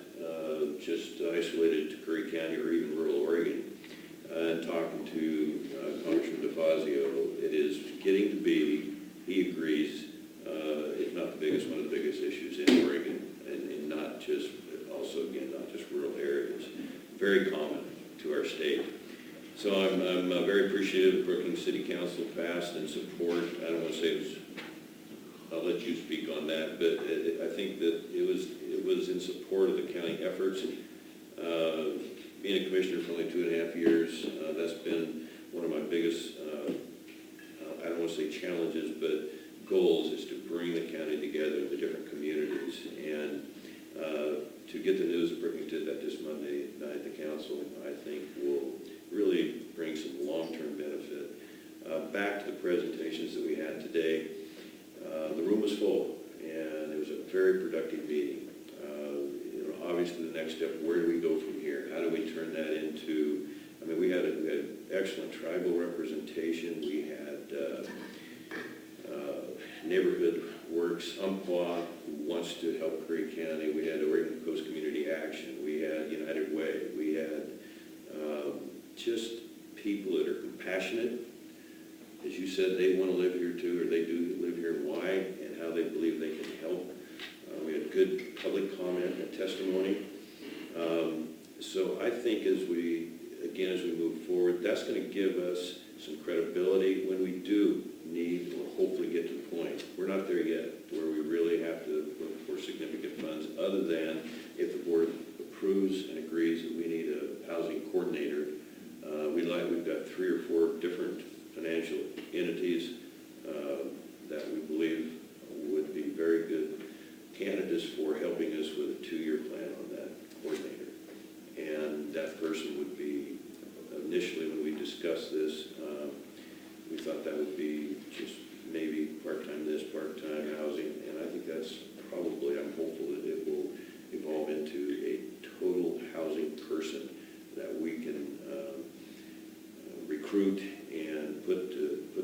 just isolated to Curry County or even rural Oregon. And talking to Congressman DeFazio, it is getting to be, he agrees, if not the biggest, one of the biggest issues in Oregon, and not just, also again, not just rural areas. Very common to our state. So I'm very appreciative of Brookings City Council passed and support. I don't want to say it was, I'll let you speak on that, but I think that it was in support of the county efforts. Being a commissioner for only 2.5 years, that's been one of my biggest, I don't want to say challenges, but goals is to bring the county together, the different communities. And to get the news that Brookings did that this Monday night at the council, I think will really bring some long-term benefit. Back to the presentations that we had today, the room was full, and it was a very productive meeting. Obviously, the next step, where do we go from here? How do we turn that into, we had excellent tribal representation. We had Neighborhood Works, Umpqua, who wants to help Curry County. We had Oregon Coast Community Action. We had United Way. We had just people that are compassionate. As you said, they want to live here too, or they do live here, and why, and how they believe they can help. We had good public comment and testimony. So I think as we move forward, that's going to give us some credibility when we do need or hopefully get to the point, we're not there yet, where we really have to look for significant funds, other than if the board approves and agrees that we need a housing coordinator. We've got 3 or 4 different financial entities that we believe would be very good candidates for helping us with a 2-year plan on that coordinator. And that person would be, initially when we discussed this, we thought that would be just maybe part-time this, part-time housing, and I think that's probably, I'm hopeful that it will evolve into a total housing person that we can recruit and put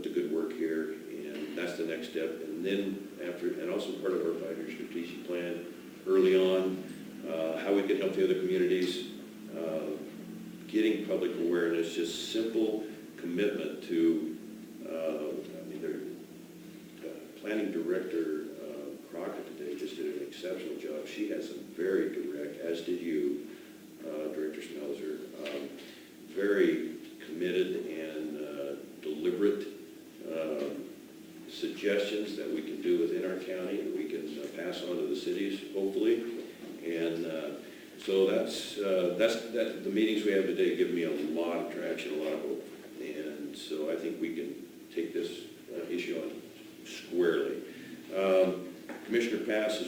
the good work here, and that's the next step. And then after, and also part of our 5-year strategic plan early on, how we can help the other communities, getting public awareness, just simple commitment to, planning director Crockett today just did an exceptional job. She has some very direct, as did you, Director Smelzer, very committed and deliberate suggestions that we can do within our county, that we can pass on to the cities, hopefully. And so that's the meetings we have today give me a lot of traction, a lot of hope. And so I think we can take this issue on squarely. Commissioner Pash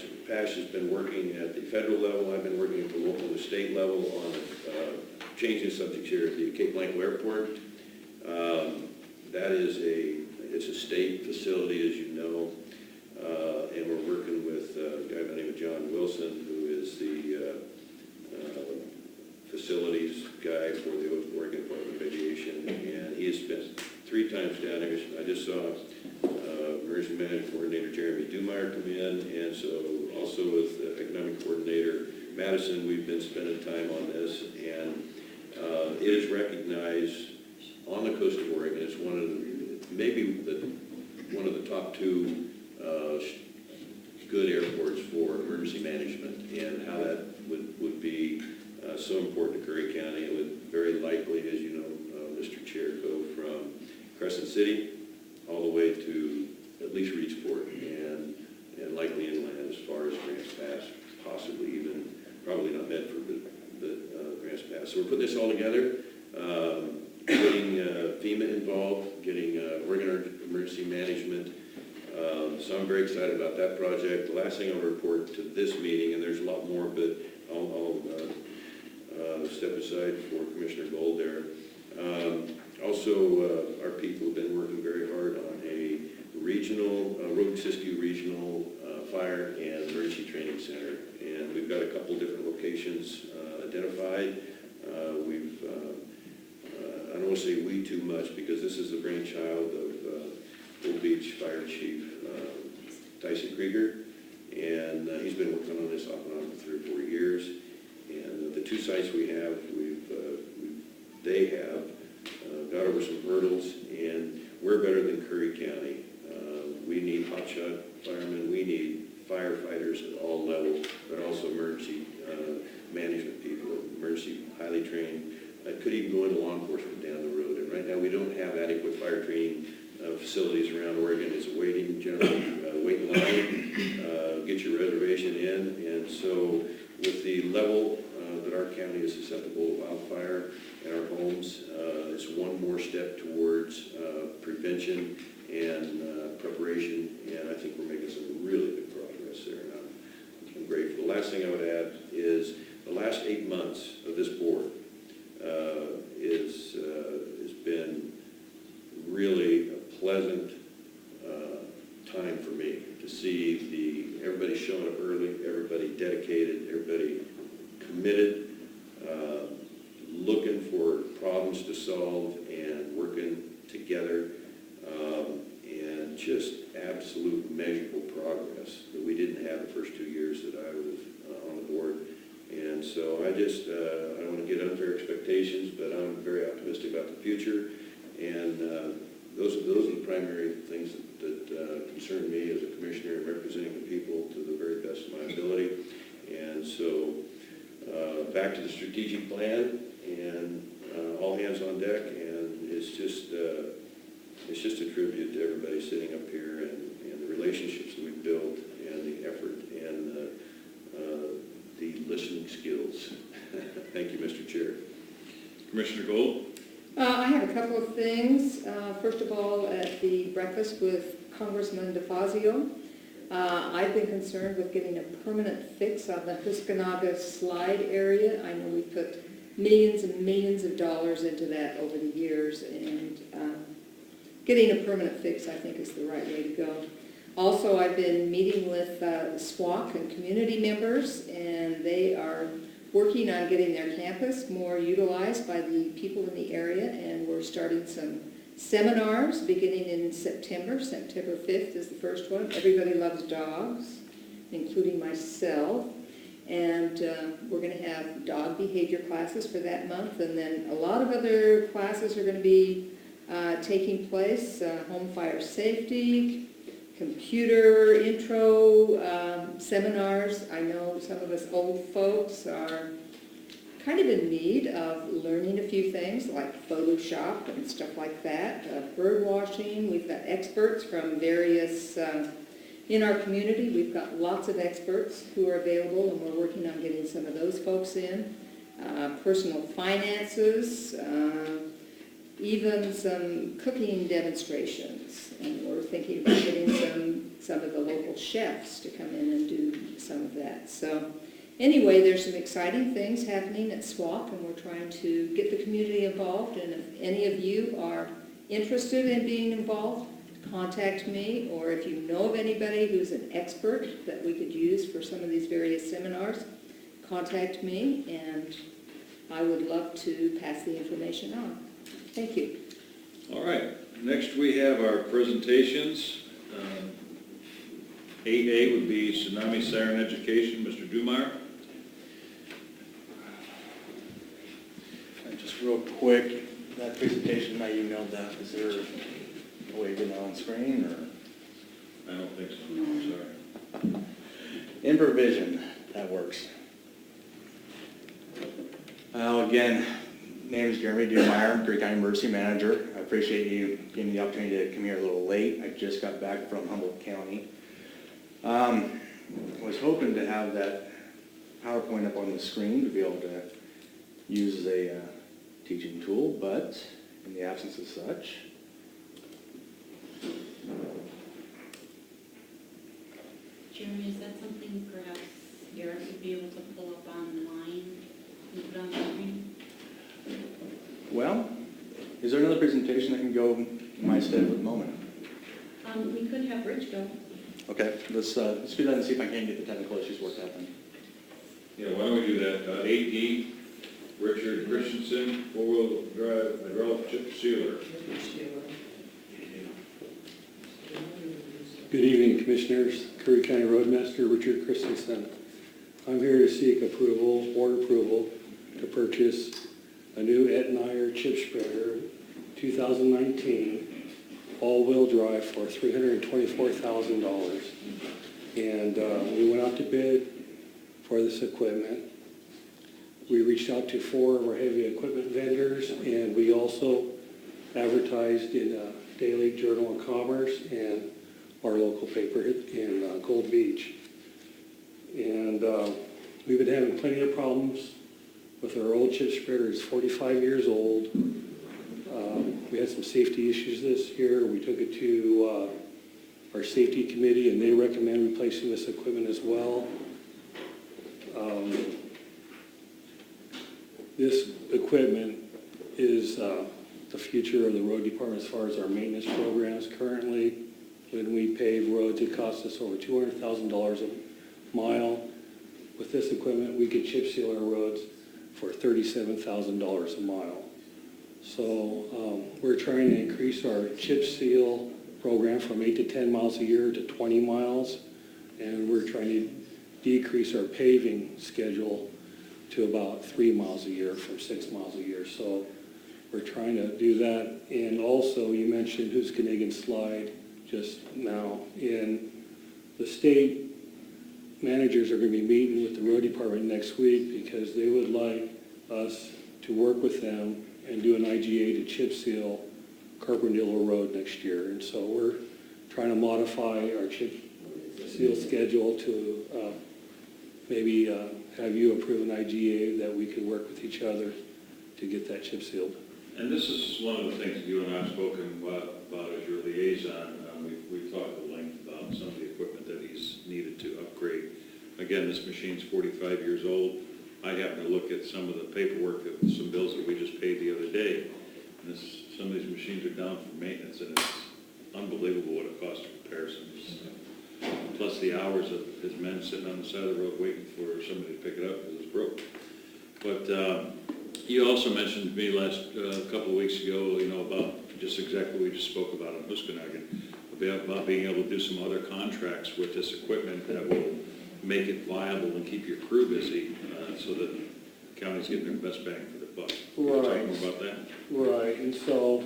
has been working at the federal level. I've been working at the local and state level on changing subjects here at the Cape Blanco Airport. That is it's a state facility, as you know, and we're working with a guy by the name of John Wilson, who is the facilities guy for the Oregon Department of Aviation, and he has spent 3 times down there. I just saw Emergency Management Coordinator Jeremy Dumeier come in, and so also with Economic Coordinator Madison, we've been spending time on this, and it is recognized on the coast of Oregon. It's one of one of the top 2 good airports for emergency management, and how that would be so important to Curry County. It would very likely, as you know, Mr. Chair, go from Crescent City all the way to at least Reedsport, and likely inland as far as Grants Pass, possibly even, probably not Medford, but Grants Pass. So we're putting this all together, getting FEMA involved, getting Oregon Emergency Management. So I'm very excited about that project. The last thing I'll report to this meeting, and there's a lot more, but I'll step aside for Commissioner Gold there. Also, our people have been working very hard on a regional, Rogue-Siskiyou Regional Fire and Emergency Training Center. And we've got a couple different locations identified. I don't want to say we too much, because this is the brainchild of Old Beach Fire Chief Tyson Krieger. And he's been working on this off and on for 3 or 4 years. And the 2 sites we have, they have got over some hurdles, and we're better than Curry County. We need hotshot firemen, we need firefighters at all levels, but also emergency management people, emergency highly trained. I could even go into law enforcement down the road. And right now we don't have adequate fire training facilities around Oregon. It's a generally waiting line, get your reservation in. And so with the level that our county is susceptible to wildfire in our homes, it's one more step towards prevention and preparation, and I think we're making some really good progress there, and I'm grateful. The last thing I would add is the last 8 months of this board has been really a pleasant time for me to see everybody showing up early, everybody dedicated, everybody committed, looking for problems to solve and working together, and just absolute measurable progress that we didn't have the first 2 years that I was on the board. And so I don't want to get unfair expectations, but I'm very optimistic about the future. And those are the primary things that concern me as a commissioner and representing the people to the very best of my ability. And so back to the strategic plan, and all hands on deck, and it's just it's just a tribute to everybody sitting up here and the relationships that we've built and the effort and the listening skills. Thank you, Mr. Chair. Commissioner Gold? I have a couple of things. First of all, at the breakfast with Congressman DeFazio, I've been concerned with getting a permanent fix on the Huskanaga slide area. I know we put millions and millions of dollars into that over the years, and getting a permanent fix, I think, is the right way to go. Also, I've been meeting with SWAC and community members, and they are working on getting their campus more utilized by the people in the area, and we're starting some seminars beginning in September. September 5th is the first one. Everybody loves dogs, including myself. And we're going to have dog behavior classes for that month, and then a lot of other classes are going to be taking place, home fire safety, computer intro seminars. I know some of us old folks are kind of in need of learning a few things like Photoshop and stuff like that. Bird watching, we've got experts from various, in our community, we've got lots of experts who are available, and we're working on getting some of those folks in. Personal finances, even some cooking demonstrations, and we're thinking about getting some of the local chefs to come in and do some of that. So anyway, there's some exciting things happening at SWAC, and we're trying to get the community involved, and if any of you are interested in being involved, contact me, or if you know of anybody who's an expert that we could use for some of these various seminars, contact me, and I would love to pass the information on. Thank you. All right, next we have our presentations. 8A would be Tsunami Siren Education. Mr. Dumar. Just real quick, that presentation I emailed that, is there a way to get it on screen, or? I don't think so, no, I'm sorry. Improvision, that works. Again, name is Jeremy Dumeyer, Greene County Emergency Manager. I appreciate you giving me the opportunity to come here a little late. I just got back from Humboldt County. Was hoping to have that PowerPoint up on the screen to be able to use as a teaching tool, but in the absence of such, Jeremy, is that something perhaps Eric would be able to pull up online and put on the screen? well, is there another presentation that can go in my stead for the moment? We could have Rich go. Okay, let's do that and see if I can get the technical issues worked out then. Yeah, why don't we do that? 8D, Richard Christensen, four-wheel drive hydraulic chip sealer. Good evening, Commissioners. Curry County Roadmaster Richard Christensen. I'm here to seek board approval to purchase a new Etnier chip spreader 2019 all-wheel drive for $324,000. And we went out to bid for this equipment. We reached out to 4 of our heavy equipment vendors, and we also advertised in Daily Journal of Commerce and our local paper in Gold Beach. And we've been having plenty of problems with our old chip spreader. It's 45 years old. We had some safety issues this year. We took it to our safety committee, and they recommend replacing this equipment as well. This equipment is the future of the road department as far as our maintenance programs. Currently, when we pave roads, it costs us over $200,000 a mile. With this equipment, we could chip seal our roads for $37,000 a mile. So we're trying to increase our chip seal program from 8 to 10 miles a year to 20 miles, and we're trying to decrease our paving schedule to about 3 miles a year from 6 miles a year. So we're trying to do that. And also, you mentioned Huskanaga slide just now. And the state managers are going to be meeting with the road department next week because they would like us to work with them and do an IGA to chip seal Carpendale Road next year. And so we're trying to modify our chip seal schedule to maybe have you approve an IGA that we could work with each other to get that chip sealed. And this is one of the things that you and I have spoken about as your liaison. We've talked at length about some of the equipment that he's needed to upgrade. Again, this machine's 45 years old. I happened to look at some of the paperwork of some bills that we just paid the other day. And some of these machines are down for maintenance, and it's unbelievable what it costs to repair some of this stuff. Plus the hours of his men sitting on the side of the road waiting for somebody to pick it up because it's broke. But you also mentioned to me a couple of weeks ago, about just exactly what we just spoke about in Huskanagan, about being able to do some other contracts with this equipment that will make it viable and keep your crew busy, so that the county's getting their best bang for the buck. Can you Right. talk more about that? Right, and so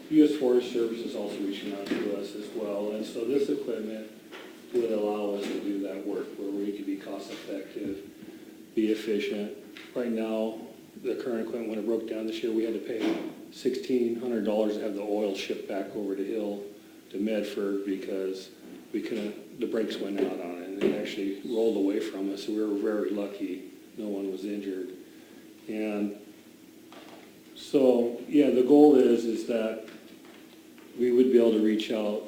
U.S. Forest Service is also reaching out to us as well. And so this equipment would allow us to do that work where we could be cost effective, be efficient. Right now, the current equipment, when it broke down this year, we had to pay $1,600 to have the oil shipped back over to Hill to Medford because we couldn't, the brakes went out on it and it actually rolled away from us. So we were very lucky. No one was injured. And so, yeah, the goal is that we would be able to reach out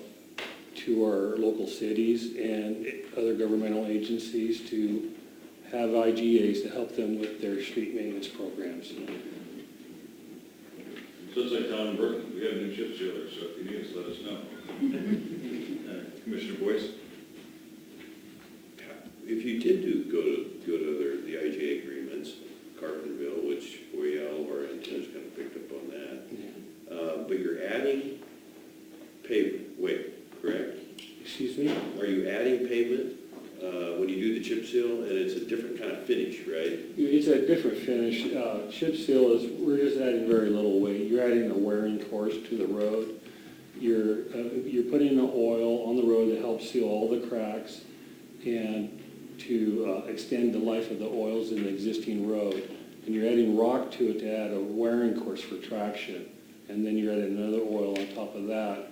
to our local cities and other governmental agencies to have IGAs to help them with their street maintenance programs. So it's like down in Brooklyn, we got a new chip sealer, so if you need us, let us know. Commissioner Boyce? If you did go to the IGA agreements, Carpenterville, which all of our antennas kind of picked up on that, but you're adding pavement, correct? Excuse me? Are you adding pavement when you do the chip seal, and it's a different kind of finish, right? It's a different finish. Chip seal is, we're just adding very little weight. You're adding a wearing course to the road. You're putting the oil on the road to help seal all the cracks and to extend the life of the oils in the existing road. And you're adding rock to it to add a wearing course for traction. And then you're adding another oil on top of that.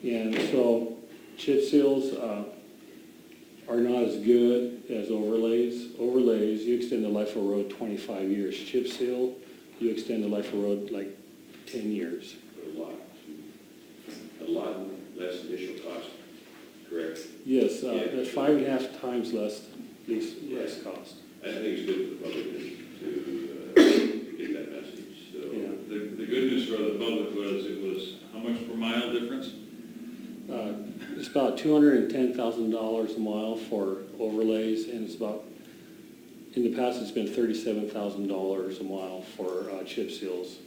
And so chip seals are not as good as overlays. Overlays, you extend the life of a road 25 years. Chip seal, you extend the life of a road like 10 years. A lot less initial cost, correct? Yes, Yeah. that's 5.5 times less cost. I think it's good for the public to get that message, so. Yeah. The good news for the public was, it was how much per mile difference? It's about $210,000 a mile for overlays, and it's about, in the past, it's been $37,000 a mile for chip seals.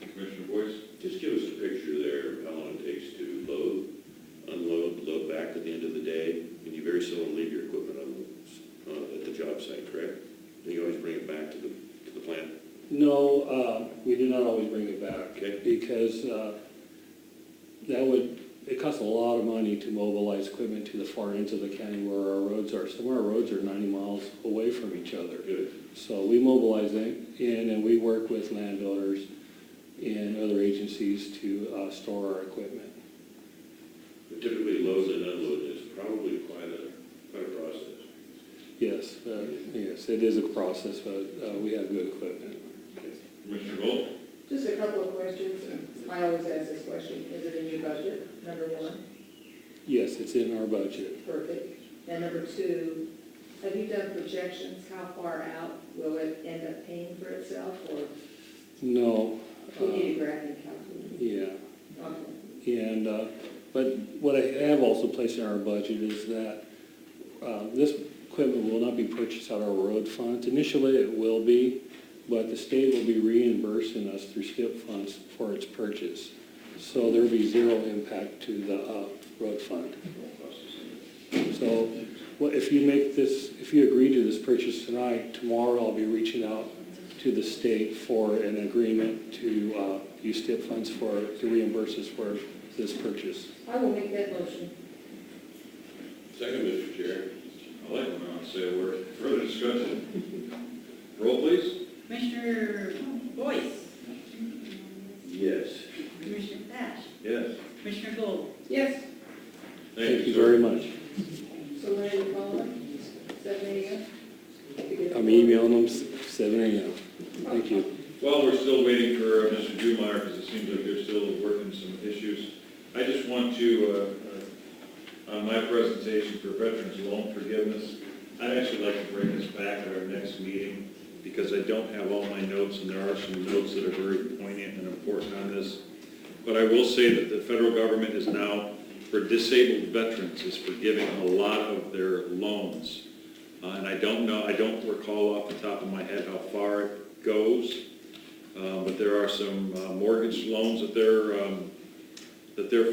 Commissioner Boyce? Just give us a picture there of how long it takes to load, unload, load back at the end of the day. And you very seldom leave your equipment at the job site, correct? And you always bring it back to the plant? No, we do not always bring it back. Okay. Because it costs a lot of money to mobilize equipment to the far ends of the county where our roads are. Some of our roads are 90 miles away from each other. Good. So we mobilize it in and we work with landowners and other agencies to store our equipment. But typically load and unload is probably quite a process. Yes, yes, it is a process, but we have good equipment. Commissioner Bolt? Just a couple of questions. I always ask this question. Is it in your budget, number one? Yes, it's in our budget. Perfect. And number two, have you done projections? How far out will it end up paying for itself, or No. we need a graphing calculator? Yeah. Okay. And, but what I have also placed in our budget is that this equipment will not be purchased out of our road funds. Initially, it will be, but the state will be reimbursing us through STIP funds for its purchase. So there will be zero impact to the road fund. So if you agree to this purchase tonight, tomorrow I'll be reaching out to the state for an agreement to use STIP funds to reimburse us for this purchase. I will make that motion. Second, Mr. Chair. I'd like to say a word. Further discussion? Roll, please. Commissioner Boyce? I'm emailing them 7 a.m. Thank you. While we're still waiting for Mr. Dumar, because it seems like they're still working some issues, I just want to, on my presentation for veterans loan forgiveness, I'd actually like to bring this back at our next meeting, because I don't have all my notes, and there are some notes that are very poignant and important on this. But I will say that the federal government is now, for disabled veterans, is forgiving a lot of their loans. And I don't recall off the top of my head how far it goes, but there are some mortgage loans that they're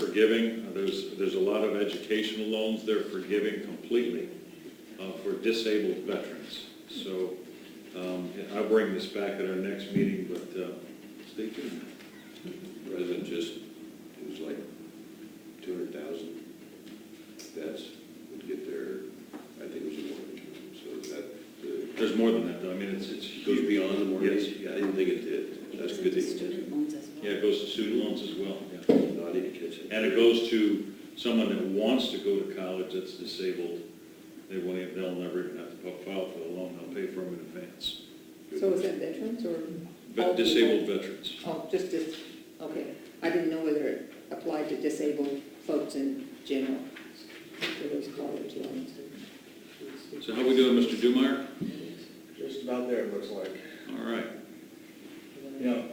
forgiving. There's a lot of educational loans they're forgiving completely for disabled veterans. So I'll bring this back at our next meeting, but stay tuned. President just, it was like 200,000. That's, would get there, I think it was a mortgage. So that, There's more than that, though. I mean, it goes beyond the mortgage? Yes. Yeah, I didn't think it did. That's good. Student loans as well. Yeah, it goes to student loans as well. Yeah. No, I need to catch it. And it goes to someone that wants to go to college that's disabled. They'll never even have to file for the loan. They'll pay for them in advance. So is that veterans or? all Disabled people? veterans. Oh, just, okay. I didn't know whether it applied to disabled folks in general, for those college loans. So how we doing, Mr. Dumar? Just about there, it looks like. All right. You know,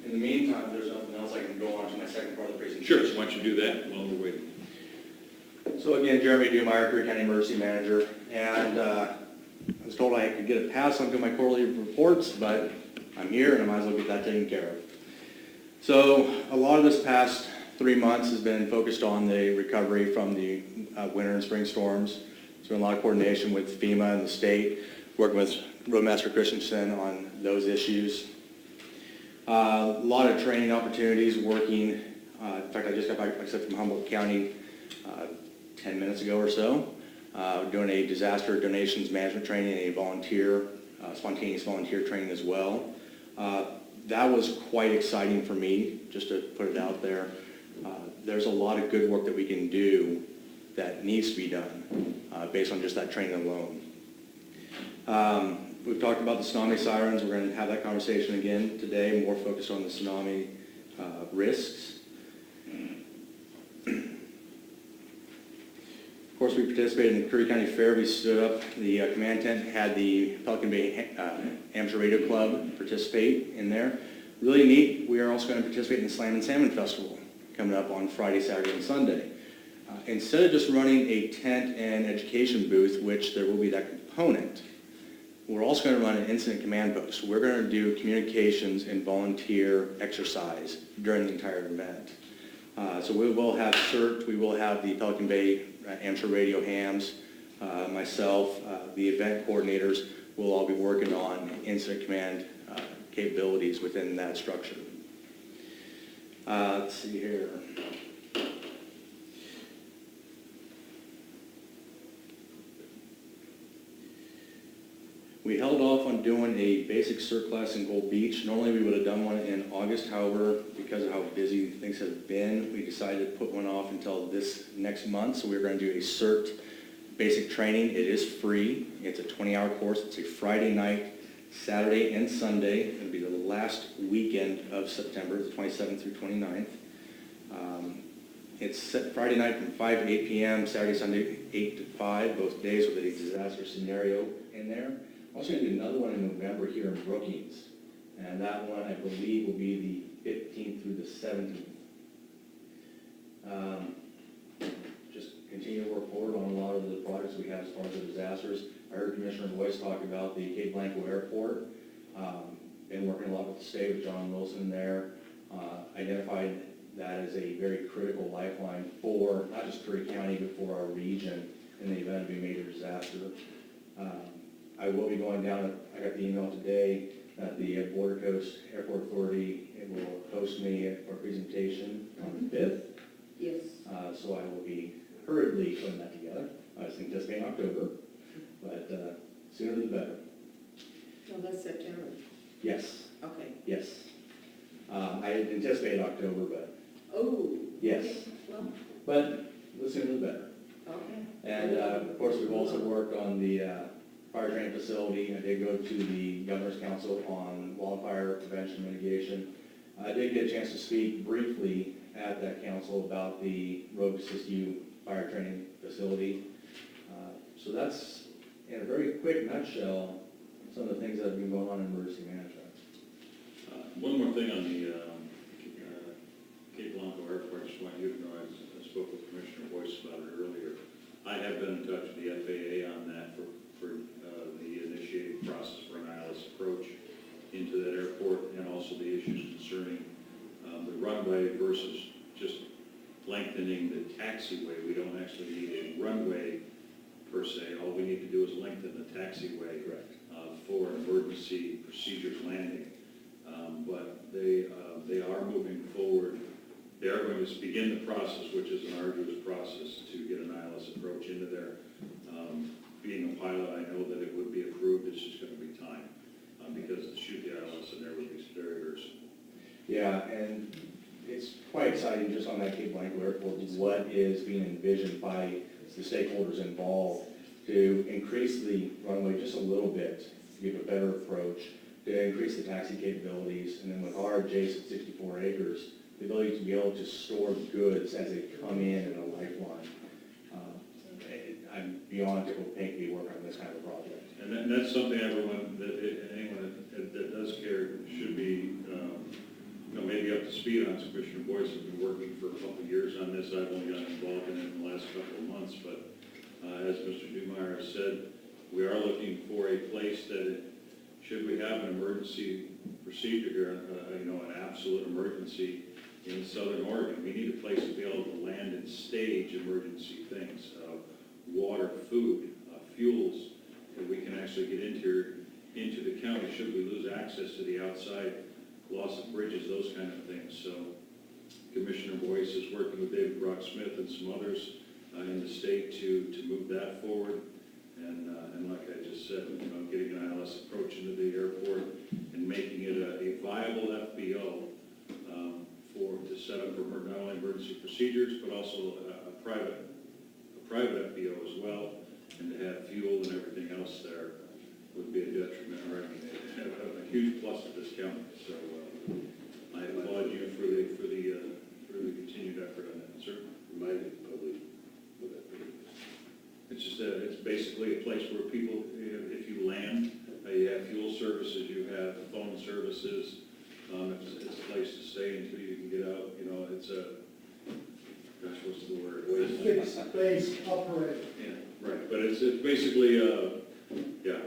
in the meantime, there's nothing else I can go on to my second part of the presentation. Sure, why don't you do that while we're waiting? So again, Jeremy Dumar, Curry County Emergency Manager, and I was told I could get a pass on doing my quarterly reports, but I'm here and I might as well get that taken care of. So a lot of this past 3 months has been focused on the recovery from the winter and spring storms. There's been a lot of coordination with FEMA and the state, working with Roadmaster Christensen on those issues. A lot of training opportunities, working, in fact, I just got back, like I said, from Humboldt County 10 minutes ago or so, doing a disaster donations management training and a volunteer, spontaneous volunteer training as well. That was quite exciting for me, just to put it out there. There's a lot of good work that we can do that needs to be done based on just that training alone. We've talked about the tsunami sirens. We're going to have that conversation again today, more focused on the tsunami risks. Of course, we participated in the Curry County Fair. We stood up the command tent, had the Pelican Bay Amateur Radio Club participate in there. Really neat. We are also going to participate in the Slam and Salmon Festival coming up on Friday, Saturday, and Sunday. Instead of just running a tent and education booth, which there will be that component, we're also going to run an incident command post. We're going to do communications and volunteer exercise during the entire event. So we will have CERT, we will have the Pelican Bay Amateur Radio hams, myself, the event coordinators will all be working on incident command capabilities within that structure. Let's see here. We held off on doing a basic CERT class in Gold Beach. Normally we would have done one in August, however, because of how busy things have been, we decided to put one off until this next month. So we're going to do a CERT basic training. It is free. It's a 20-hour course. It's a Friday night, Saturday, and Sunday. It'll be the last weekend of September, the 27th through 29th. It's set Friday night from 5 to 8 p.m., Saturday, Sunday, 8 to 5, both days with a disaster scenario in there. I'm also going to do another one in November here in Brookings, and that one I believe will be the 15th through the 17th. Just continue to work forward on a lot of the projects we have as far as the disasters. I heard Commissioner Boyce talk about the Cape Blanco Airport. Been working a lot with the state, with John Wilson there. Identified that as a very critical lifeline for not just Curry County, but for our region in the event of a major disaster. I will be going down, I got the email today that the Border Coast Airport Authority will host me for a presentation on the 5th. Yes. So I will be hurriedly putting that together. I was anticipating October, but sooner the better. No, that's September. Yes, Okay. yes. I anticipated October, but Oh. yes. Okay. Well, But the sooner the better. okay. And of course, we've also worked on the fire training facility. I did go to the Governor's Council on wildfire prevention mitigation. I did get a chance to speak briefly at that council about the Road Assist You fire training facility. So that's, in a very quick nutshell, some of the things that have been going on in emergency management. One more thing on the Cape Blanco Airport, I just want you to know, I spoke with Commissioner Boyce about it earlier. I have been in touch with the FAA on that for the initiating process for an ILS approach into that airport, and also the issues concerning the runway versus just lengthening the taxiway. We don't actually need a runway per se. All we need to do is lengthen the taxiway for emergency procedures landing. But they are moving forward. They are going to begin the process, which is an arduous process, to get an ILS approach into there. Being a pilot, I know that it would be approved. It's just going to be time because to shoot the ILS in there would be very, very simple. Yeah, and it's quite exciting just on that Cape Blanco Airport, what is being envisioned by the stakeholders involved to increase the runway just a little bit, to give a better approach, to increase the taxi capabilities, and then with our adjacent 64 acres, the ability to be able to store goods as they come in a lifeline. I'm beyond tickled pink to be working on this kind of project. And that's something anyone that does care should be, maybe up to speed on. Commissioner Boyce has been working for a couple of years on this. I've only gotten involved in it in the last couple of months, but as Mr. Dumeier said, we are looking for a place that, should we have an emergency procedure here, an absolute emergency in Southern Oregon, we need a place to be able to land and stage emergency things, water, food, fuels, that we can actually get into the county should we lose access to the outside, loss of bridges, those kind of things. So Commissioner Boyce is working with David Brock-Smith and some others in the state to move that forward. And like I just said, getting an ILS approach into the airport and making it a viable FBO to set up for not only emergency procedures, but also a private FBO as well, and to have fuel and everything else there would be a detriment, or a huge plus to this county. So I applaud you for the continued effort on that, sir. Reminded the public of that. It's just it's basically a place where people, if you land, you have fuel services, you have phone services. It's a place to stay until you can get out. It's a, gosh, what's the word? Fixed base operator. Yeah, right. But it's basically a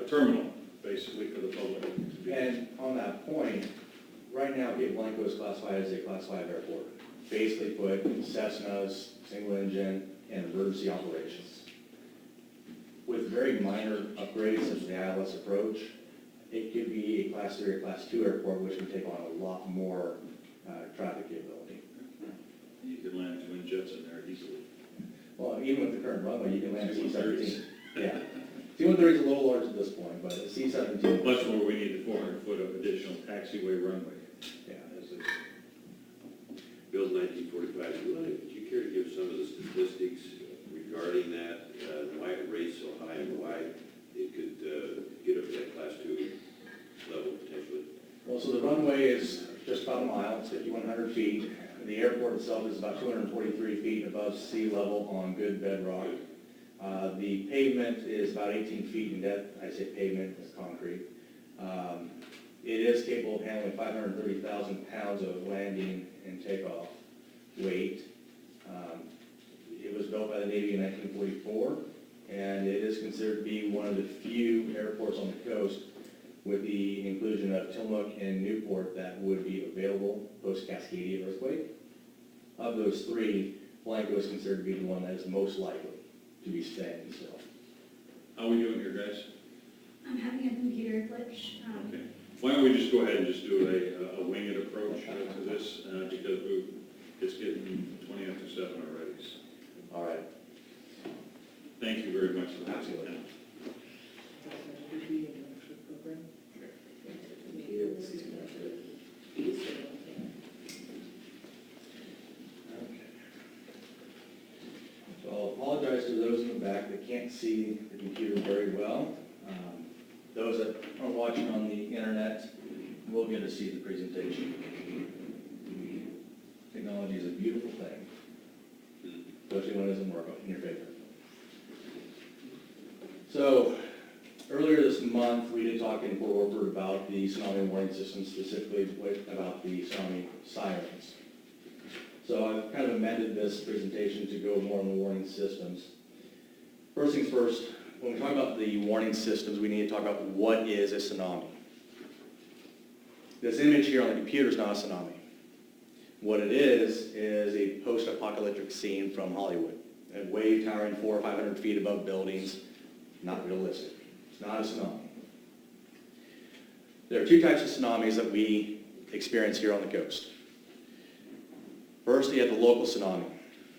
terminal, basically, for the public to be. And on that point, right now, Cape Blanco is classified as a Class 5 airport. Basically put Cessnas, single engine, and emergency operations. With very minor upgrades of the ILS approach, it could be a Class 3 or Class 2 airport, which would take on a lot more traffic capability. You could land twin jets in there easily. Well, even with the current runway, you can land a C-17. Yeah. C-130 is a little large at this point, but a C-17. Much more, we need the 400 foot of additional taxiway runway. Yeah. Bill's 1945, would you care to give some of the statistics regarding that, why it raised so high and why it could get up to that Class 2 level potentially? Well, so the runway is just about a mile, it's 5,100 feet. The airport itself is about 243 feet above sea level on good bedrock. The pavement is about 18 feet in depth. I say pavement, it's concrete. It is capable of handling 530,000 pounds of landing and takeoff weight. It was built by the Navy in 1944, and it is considered to be one of the few airports on the coast with the inclusion of Tillamook and Newport that would be available post-Cascadia earthquake. Of those three, Blanco is considered to be the one that is most likely to be staying. So, How are we doing here, guys? I'm having a computer glitch. Okay. Why don't we just go ahead and just do a winged approach to this, because it's getting 20 after 7 already. So. all right. Thank you very much for that. Absolutely. So I'll apologize to those in the back that computer very well. Those that are watching on the internet will get to see the presentation. Technology is a beautiful thing, especially when it doesn't work in your favor. So, earlier this month, we did talk in Port Orford about the tsunami warning system, specifically about the tsunami sirens. So I've kind of amended this presentation to go more on the warning systems. First things first, when we talk about the warning systems, we need to talk about what is a tsunami. This image here on the computer is not a tsunami. What it is a post-apocalyptic scene from Hollywood. A wave towering 400 or 500 feet above buildings, not realistic. It's not a tsunami. There are two types of tsunamis that we experience here on the coast. First, you have the local tsunami.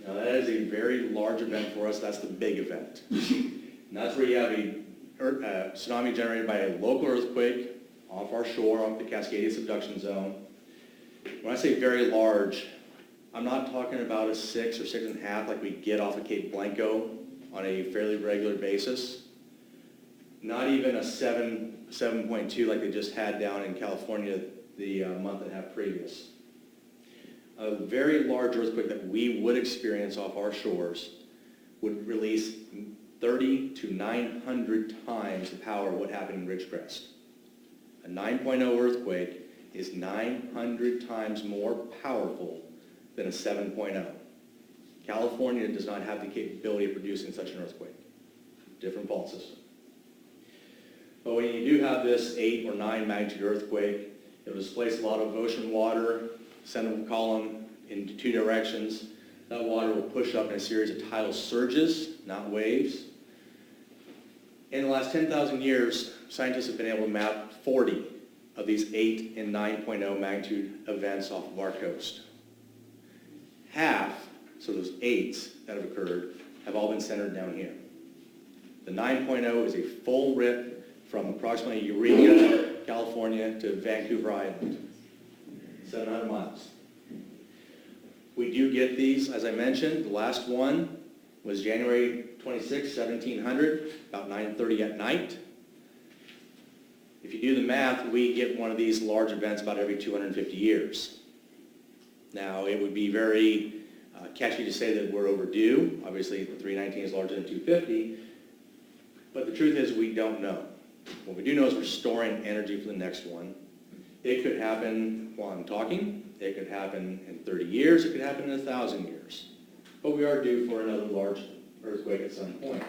Now that is a very large event for us. That's the big event. And that's where you have a tsunami generated by a local earthquake off our shore, off the Cascadia subduction zone. When I say very large, I'm not talking about a 6 or 6.5 like we get off of Cape Blanco on a fairly regular basis. Not even a 7.2 like they just had down in California the month and a half previous. A very large earthquake that we would experience off our shores would release 30 to 900 times the power of what happened in Ridgecrest. A 9.0 earthquake is 900 times more powerful than a 7.0. California does not have the capability of producing such an earthquake. Different fault system. But when you do have this 8 or 9 magnitude earthquake, it will displace a lot of ocean water, send a column in two directions. That water will push up in a series of tidal surges, not waves. In the last 10,000 years, scientists have been able to map 40 of these 8 and 9.0 magnitude events off of our coast. Half, so those 8s that have occurred, have all been centered down here. The 9.0 is a full rip from approximately Eureka, California to Vancouver Island, 700 miles. We do get these, as I mentioned, the last one was January 26, 1700, about 9:30 at night. If you do the math, we get one of these large events about every 250 years. Now, it would be very catchy to say that we're overdue. Obviously, the 319 is larger than 250, but the truth is we don't know. What we do know is we're storing energy for the next one. It could happen while I'm talking. It could happen in 30 years. It could happen in 1,000 years. But we are due for another large earthquake at some point.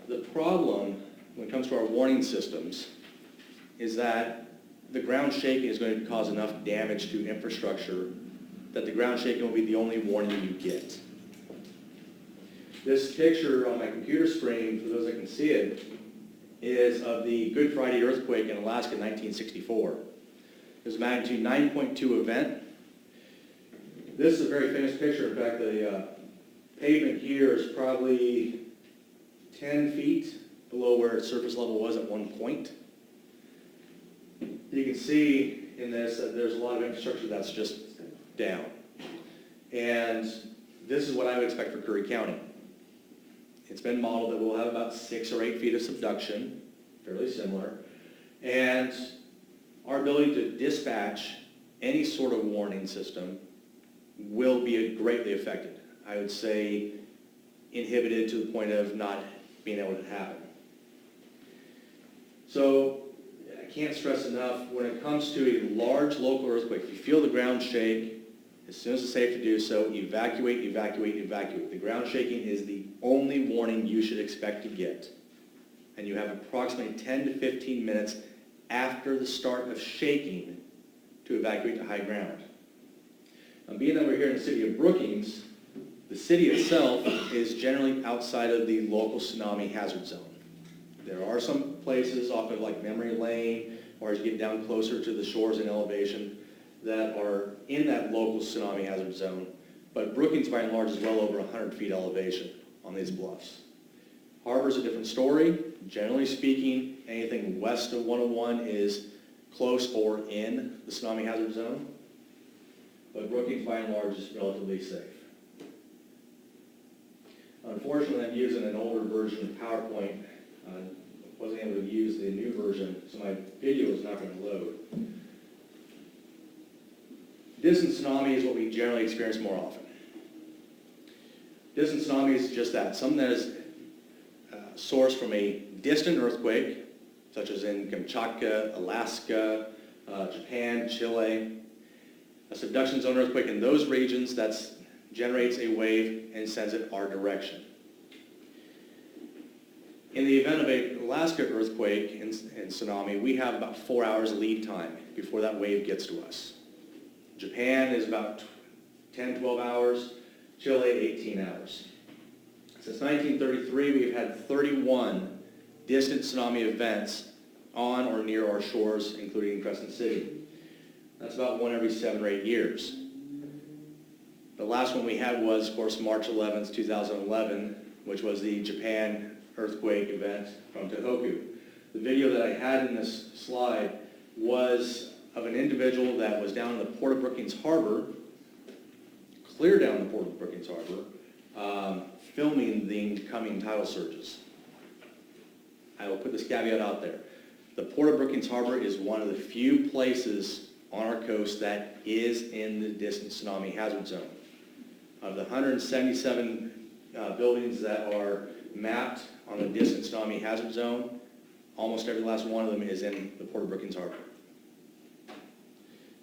The problem when it comes to our warning systems is that the ground shaking is going to cause enough damage to infrastructure that the ground shaking will be the only warning you get. This picture on my computer screen, for those that can see it, is of the Good Friday earthquake in Alaska in 1964. It was a magnitude 9.2 event. This is a very famous picture. In fact, the pavement here is probably 10 feet below where surface level was at one point. You can see in this that there's a lot of infrastructure that's just down. And this is what I would expect for Curry County. It's been modeled that we'll have about 6 or 8 feet of subduction, fairly similar. And our ability to dispatch any sort of warning system will be greatly affected. I would say inhibited to the point of not being able to happen. So I can't stress enough, when it comes to a large local earthquake, if you feel the ground shake, as soon as it's safe to do so, evacuate, evacuate, evacuate. The ground shaking is the only warning you should expect to get. And you have approximately 10 to 15 minutes after the start of shaking to evacuate to high ground. Now, being that we're here in the city of Brookings, the city itself is generally outside of the local tsunami hazard zone. There are some places off of like Memory Lane, or as you get down closer to the shores in elevation, that are in that local tsunami hazard zone. But Brookings, by and large, is well over 100 feet elevation on these bluffs. Harbor's a different story. Generally speaking, anything west of 101 is close or in the tsunami hazard zone. But Brookings, by and large, is relatively safe. Unfortunately, I'm using an older version of PowerPoint. Wasn't able to use the new version, so my video is not going to load. Distant tsunami is what we generally experience more often. Distant tsunami is just that, something that is sourced from a distant earthquake, such as in Kamchatka, Alaska, Japan, Chile. A subduction zone earthquake in those regions that generates a wave and sends it our direction. In the event of an Alaska earthquake and tsunami, we have about 4 hours lead time before that wave gets to us. Japan is about 10, 12 hours, Chile 18 hours. Since 1933, we've had 31 distant tsunami events on or near our shores, including Crescent City. That's about 1 every 7 or 8 years. The last one we had was, of course, March 11th, 2011, which was the Japan earthquake event from Tohoku. The video that I had in this slide was of an individual that was down in the Port of Brookings Harbor, clear down the Port of Brookings Harbor, filming the incoming tidal surges. I will put this caveat out there. The Port of Brookings Harbor is one of the few places on our coast that is in the distant tsunami hazard zone. Of the 177 buildings that are mapped on the distant tsunami hazard zone, almost every last one of them is in the Port of Brookings Harbor.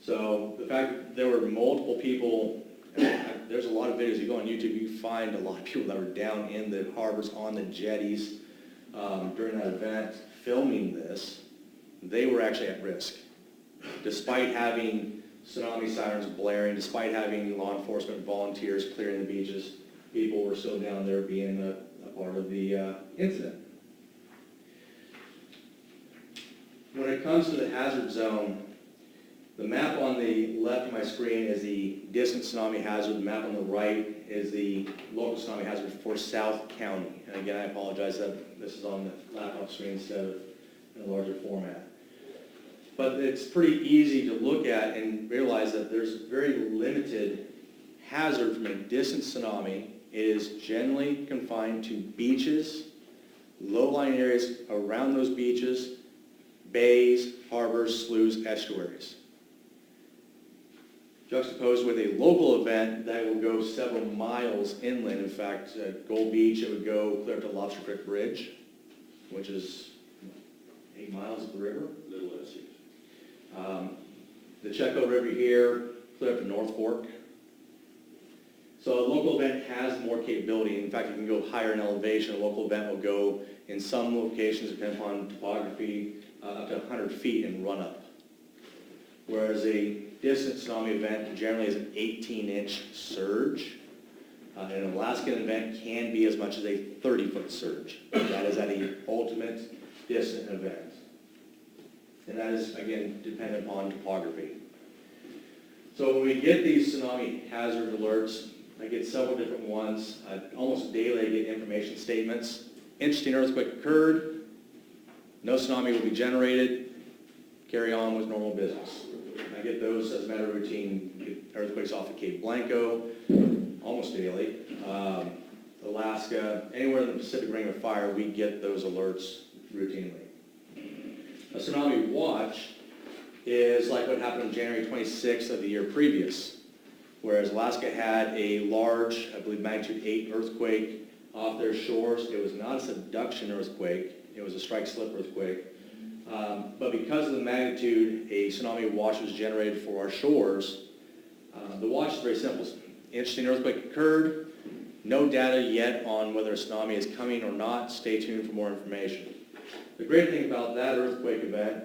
So the fact that there were multiple people, there's a lot of videos, you go on YouTube, you find a lot of people that were down in the harbors, on the jetties during that event, filming this. They were actually at risk. Despite having tsunami sirens blaring, despite having law enforcement volunteers clearing the beaches, people were still down there being a part of the incident. When it comes to the hazard zone, the map on the left of my screen is the distant tsunami hazard. The map on the right is the local tsunami hazard for South County. And again, I apologize that this is on the laptop screen instead of in a larger format. But it's pretty easy to look at and realize that there's very limited hazard from a distant tsunami. It is generally confined to beaches, low-lying areas around those beaches, bays, harbors, sloughs, estuaries. Juxtaposed with a local event that will go several miles inland. In fact, at Gold Beach, it would go clear up to Lobster Creek Bridge, which is 8 miles of the river. A little less, yes. The Checo River here, clear up to North Fork. So a local event has more capability. In fact, you can go higher in elevation. A local event will go, in some locations, depending upon topography, up to 100 feet and run up. Whereas a distant tsunami event generally is an 18-inch surge. An Alaskan event can be as much as a 30-foot surge. That is at an ultimate distant event. And that is, again, dependent upon topography. So when we get these tsunami hazard alerts, I get several different ones. Almost daily I get information statements. Interesting earthquake occurred. No tsunami will be generated. Carry on with normal business. I get those as a matter of routine. Get earthquakes off of Cape Blanco almost daily. Alaska, anywhere in the Pacific Ring of Fire, we get those alerts routinely. A tsunami watch is like what happened on January 26th of the year previous, whereas Alaska had a large, I believe magnitude 8 earthquake off their shores. It was not a subduction earthquake, it was a strike-slip earthquake. But because of the magnitude, a tsunami watch was generated for our shores. The watch is very simple. Interesting earthquake occurred. No data yet on whether a tsunami is coming or not. Stay tuned for more information. The great thing about that earthquake event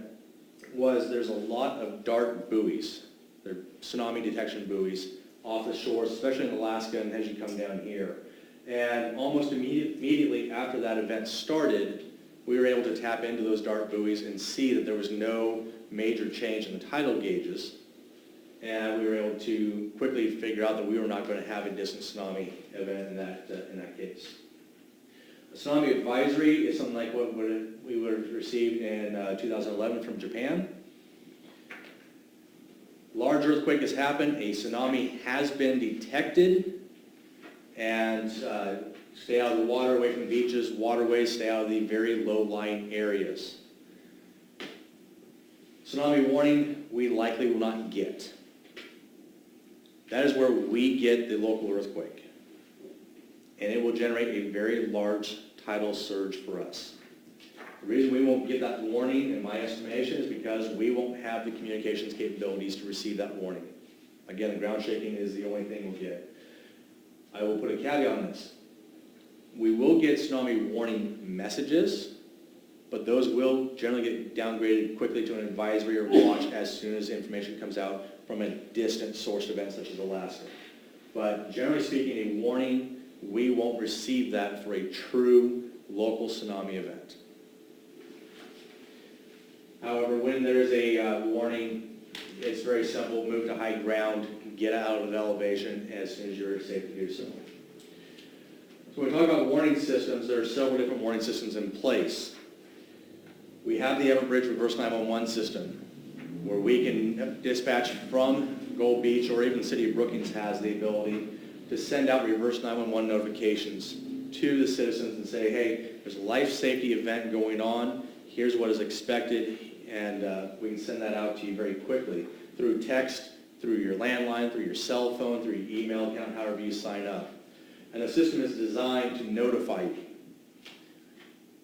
was there's a lot of dark buoys. They're tsunami detection buoys off the shores, especially in Alaska and as you come down here. And almost immediately after that event started, we were able to tap into those dark buoys and see that there was no major change in the tidal gauges. And we were able to quickly figure out that we were not going to have a distant tsunami event in that case. A tsunami advisory is something like what we would have received in 2011 from Japan. Large earthquake has happened, a tsunami has been detected, and Stay out of the water, away from the beaches, waterways, stay out of the very low-lying areas. Tsunami warning, we likely will not get. That is where we get the local earthquake. And it will generate a very large tidal surge for us. The reason we won't get that warning, in my estimation, is because we won't have the communications capabilities to receive that warning. Again, the ground shaking is the only thing we'll get. I will put a caveat on this. We will get tsunami warning messages, but those will generally get downgraded quickly to an advisory or watch as soon as information comes out from a distant sourced event such as Alaska. But generally speaking, a warning, we won't receive that for a true local tsunami event. However, when there is a warning, it's very simple. Move to high ground, get out of elevation as soon as you're safe to do so. So when we talk about warning systems, there are several different warning systems in place. We have the Everbridge Reverse 911 system, where we can dispatch from Gold Beach, or even the city of Brookings has the ability to send out reverse 911 notifications to the citizens and say, hey, there's a life safety event going on, here's what is expected, and we can send that out to you very quickly through text, through your landline, through your cell phone, through your email account, however you sign up. And the system is designed to notify you.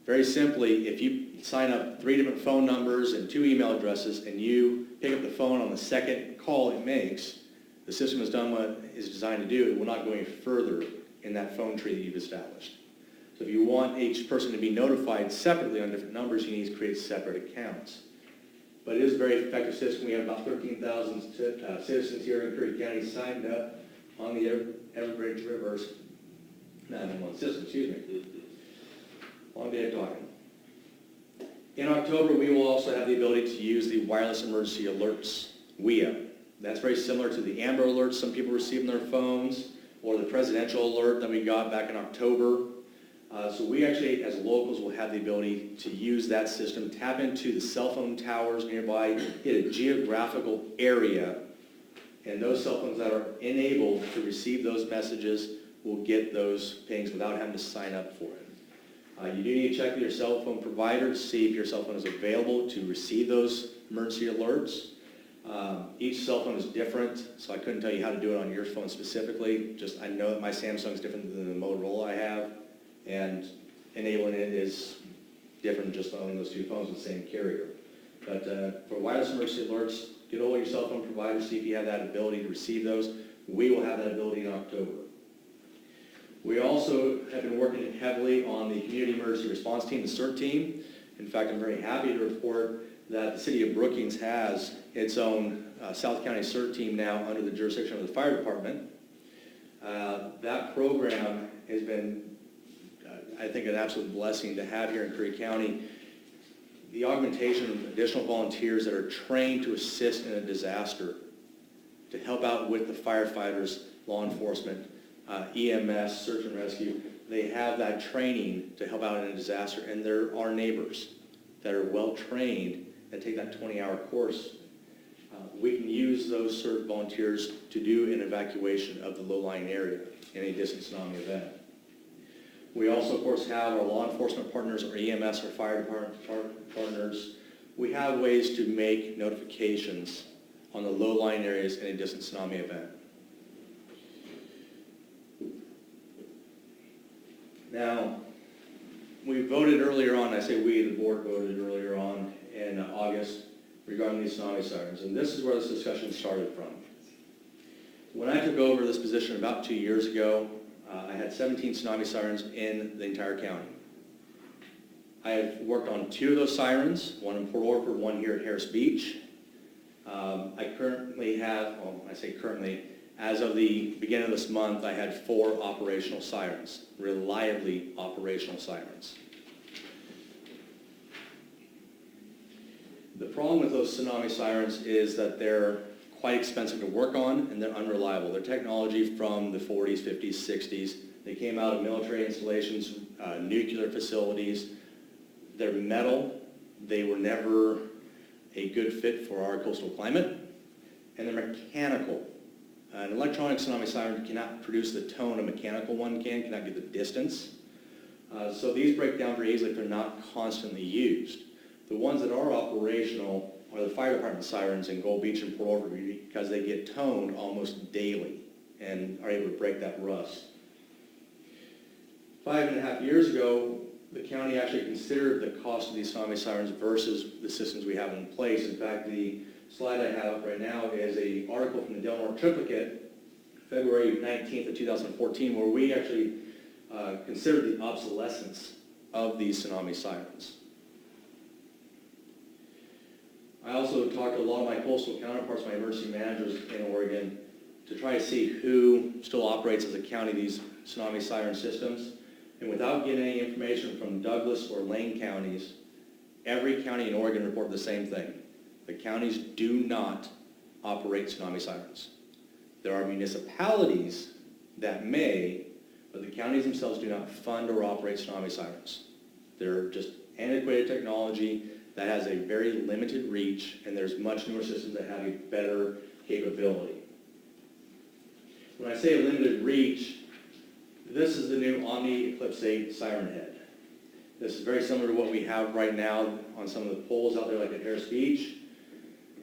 Very simply, if you sign up 3 different phone numbers and 2 email addresses and you pick up the phone on the second call it makes, the system has done what it's designed to do. It will not go any further in that phone tree that you've established. So if you want each person to be notified separately on different numbers, you need to create separate accounts. But it is a very effective system. We have about 13,000 citizens here in Curry County signed up on the Everbridge Reverse 911 system, excuse me. Long day of talking. In October, we will also have the ability to use the wireless emergency alerts, WEA. That's very similar to the Amber alerts some people receive on their phones, or the presidential alert that we got back in October. So we actually, as locals, will have the ability to use that system, tap into the cell phone towers nearby, hit a geographical area, and those cell phones that are enabled to receive those messages will get those pings without having to sign up for it. You do need to check with your cell phone provider to see if your cell phone is available to receive those emergency alerts. Each cell phone is different, so I couldn't tell you how to do it on your phone specifically. Just I know that my Samsung is different than the Motorola I have, and enabling it is different just owning those 2 phones with the same carrier. But for wireless emergency alerts, get hold of your cell phone provider, see if you have that ability to receive those. We will have that ability in October. We also have been working heavily on the Community Emergency Response Team, the CERT team. In fact, I'm very happy to report that the city of Brookings has its own South County CERT team now under the jurisdiction of the fire department. That program has been, I think, an absolute blessing to have here in Curry County. The augmentation of additional volunteers that are trained to assist in a disaster, to help out with the firefighters, law enforcement, EMS, search and rescue. They have that training to help out in a disaster, and there are neighbors that are well trained that take that 20-hour course. We can use those CERT volunteers to do an evacuation of the low-lying area in a distant tsunami event. We also, of course, have our law enforcement partners, our EMS, our fire department partners. We have ways to make notifications on the low-lying areas in a distant tsunami event. Now, we voted earlier on, I say we, the board voted earlier on in August regarding these tsunami sirens, and this is where this discussion started from. When I took over this position about 2 years ago, I had 17 tsunami sirens in the entire county. I have worked on 2 of those sirens, one in Port Orford, one here at Harris Beach. I currently have, well, I say currently, as of the beginning of this month, I had 4 operational sirens, reliably operational sirens. The problem with those tsunami sirens is that they're quite expensive to work on and they're unreliable. They're technology from the 40s, 50s, 60s. They came out of military installations, nuclear facilities. They're metal. They were never a good fit for our coastal climate. And they're mechanical. An electronic tsunami siren cannot produce the tone a mechanical one cannot give the distance. So these break down very easily if they're not constantly used. The ones that are operational are the fire department sirens in Gold Beach and Port Orford because they get toned almost daily and are able to break that rust. 5.5 years ago, the county actually considered the cost of these tsunami sirens versus the systems we have in place. In fact, the slide I have up right now is an article from the Delmore Triplicate, February 19th of 2014, where we actually considered the obsolescence of these tsunami sirens. I also talked to a lot of my coastal counterparts, my emergency managers in Oregon, to try to see who still operates as a county these tsunami siren systems. And without getting any information from Douglas or Lane counties, every county in Oregon reported the same thing. The counties do not operate tsunami sirens. There are municipalities that may, but the counties themselves do not fund or operate tsunami sirens. They're just antiquated technology that has a very limited reach, and there's much newer systems that have a better capability. When I say a limited reach, this is the new Omni Eclipse 8 siren head. This is very similar to what we have right now on some of the poles out there like at Harris Beach.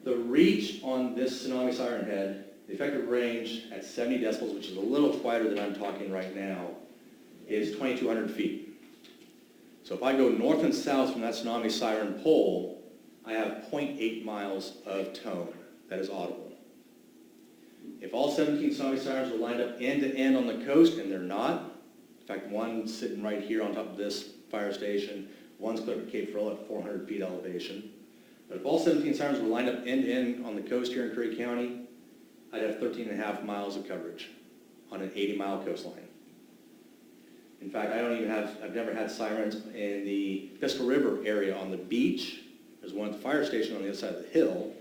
The reach on this tsunami siren head, the effective range at 70 decibels, which is a little quieter than I'm talking right now, is 2,200 feet. So if I go north and south from that tsunami siren pole, I have 0.8 miles of tone that is audible. If all 17 tsunami sirens were lined up end to end on the coast, and they're not, in fact, one's sitting right here on top of this fire station, one's clear at Cape Frill at 400 feet elevation. But if all 17 sirens were lined up end to end on the coast here in Curry County, I'd have 13.5 miles of coverage on an 80-mile coastline. In fact, I've never had sirens in the Pistol River area on the beach. There's one at the fire station on the other side of the hill.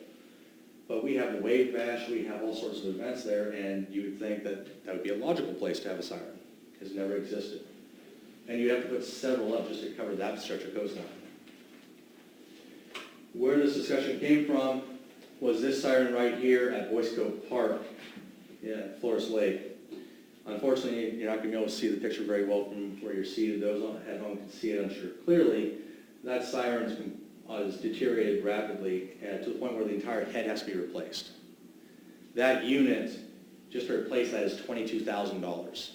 But we have the wave bash, we have all sorts of events there, and you would think that that would be a logical place to have a siren. It's never existed. And you have to put several up just to cover that stretch of coastline. Where this discussion came from was this siren right here at Boy Scout Park at Flores Lake. Unfortunately, you're not going to be able to see the picture very well from where you're seated. Those at home can see it, I'm sure, clearly. That siren is deteriorated rapidly to the point where the entire head has to be replaced. That unit, just to replace that, is $22,000.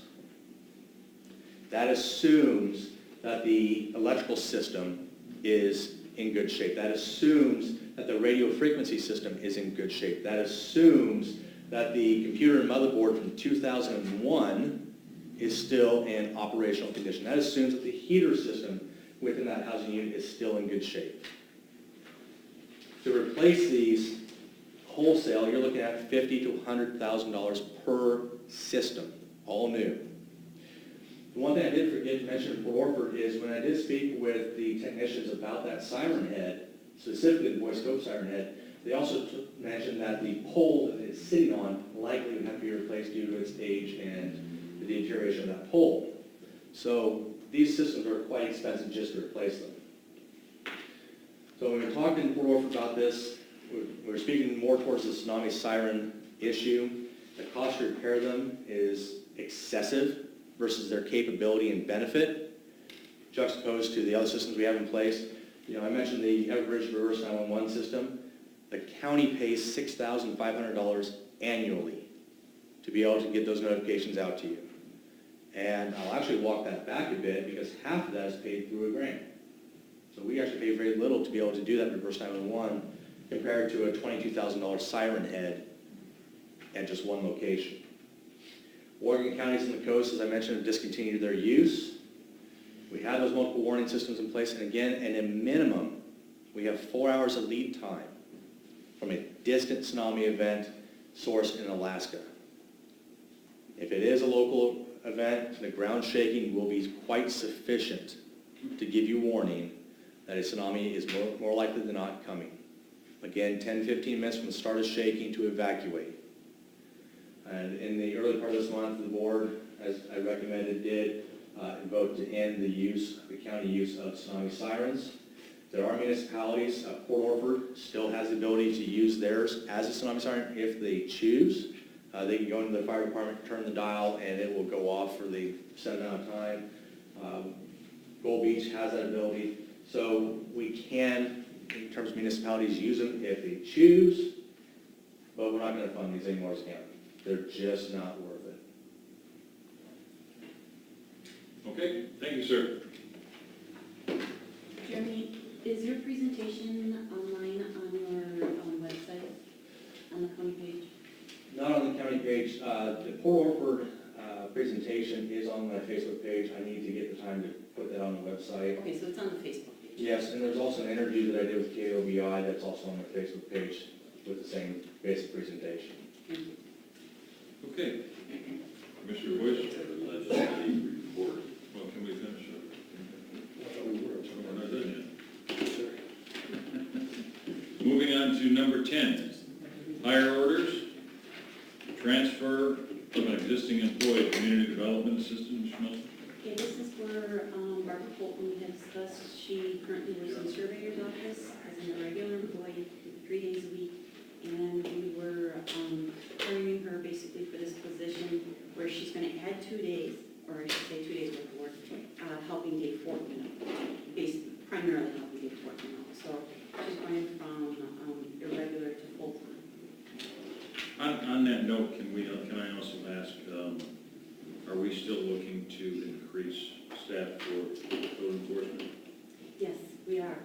That assumes that the electrical system is in good shape. That assumes that the radio frequency system is in good shape. That assumes that the computer and motherboard from 2001 is still in operational condition. That assumes that the heater system within that housing unit is still in good shape. To replace these wholesale, you're looking at $50,000 to $100,000 per system, all new. The one thing I did forget to mention in Port Orford is when I did speak with the technicians about that siren head, specifically the Boy Scout siren head, they also mentioned that the pole that it's sitting on likely would have to be replaced due to its age and the deterioration of that pole. So these systems are quite expensive just to replace them. So when we talked in Port Orford about this, we were speaking more towards the tsunami siren issue. The cost to repair them is excessive versus their capability and benefit, juxtaposed to the other systems we have in place. You know, I mentioned the Everbridge Reverse 911 system. The county pays $6,500 annually to be able to get those notifications out to you. And I'll actually walk that back a bit because half of that is paid through a grant. So we actually pay very little to be able to do that Reverse 911 compared to a $22,000 siren head at just one location. Oregon counties on the coast, as I mentioned, have discontinued their use. We have those multiple warning systems in place, and again, at a minimum, we have 4 hours of lead time from a distant tsunami event sourced in Alaska. If it is a local event, the ground shaking will be quite sufficient to give you warning that a tsunami is more likely than not coming. Again, 10-15 minutes from the start of shaking to evacuate. And in the early part of this month, the board, as I recommended, did vote to end the county use of tsunami sirens. There are municipalities, Port Orford still has the ability to use theirs as a tsunami siren if they choose. They can go into the fire department, turn the dial, and it will go off for the set amount of time. Gold Beach has that ability. So we can, in terms of municipalities, use them if they choose, but we're not going to fund these anymore as a county. They're just not worth it. Okay, thank you, sir. Jeremy, is your presentation online on your website, on the county page? Not on the county page. The Port Orford presentation is on my Facebook page. I need to get the time to put that on the website. Okay, so it's on the Facebook page. Yes, and there's also an interview that I did with KOBI that's also on my Facebook page with the same basic presentation. Thank you. Okay. Commissioner Boyce? Have a legislative report. Well, can we finish up? We're not done yet. Moving on to number 10, hire orders, transfer of an existing employee, community development assistant, Ms. Schmelz. Okay, this is for Barbara Fulton, we had discussed. She currently works in the surveyor's office as a regular employee, 3 days a week. And we were hiring her basically for this position where she's going to add 2 days, or I should say 2 days worth of work, helping Dave Fortman out, basically primarily helping Dave Fortman out. So she's going from irregular to full-time. On that note, can I also ask, are we still looking to increase staff for code enforcement? Yes, we are.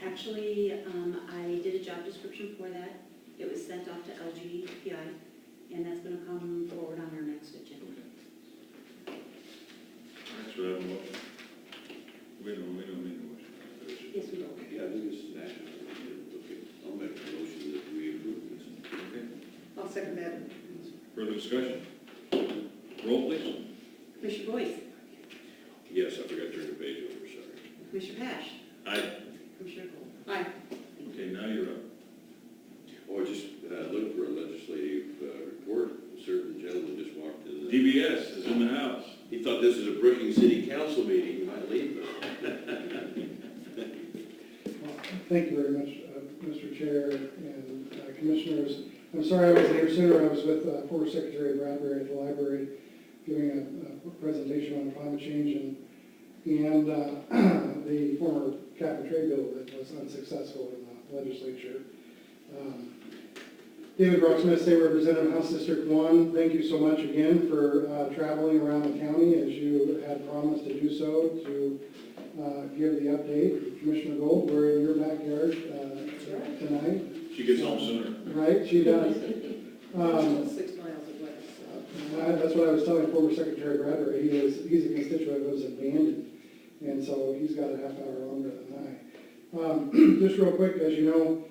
Actually, I did a job description for that. It was sent off to LGPI, and that's going to come forward on our next agenda. That's what I'm looking. We don't need a motion. Yes, we will. Yeah, I think it's national. Okay, I'll make a motion that we approve this. Okay. I'll second that. Further discussion? Roll, please. Commissioner Boyce, Yes, I forgot to turn the page over, sorry. Commissioner Pash, Aye. Commissioner Gold. Aye. Okay, now you're up. Oh, I just looked for a legislative report. A certain gentleman just walked in. DBS is in the house. He thought this was a Brookings City Council meeting. He might leave. Thank you very much, Mr. Chair and Commissioners. I'm sorry I wasn't here sooner. I was with former Secretary Bradbury at the library giving a presentation on climate change and the former cap and trade bill that was unsuccessful in the legislature. David Brocksmith, State Representative, House District 1, thank you so much again for traveling around the county as you had promised to do so, to give the update. Commissioner Gold, we're in your backyard tonight. She gets home sooner. Right, she does. 6 miles away. That's what I was telling former Secretary Bradbury. He's a constituent that was abandoned, and so he's got a half hour longer than I. Just real quick, as you know,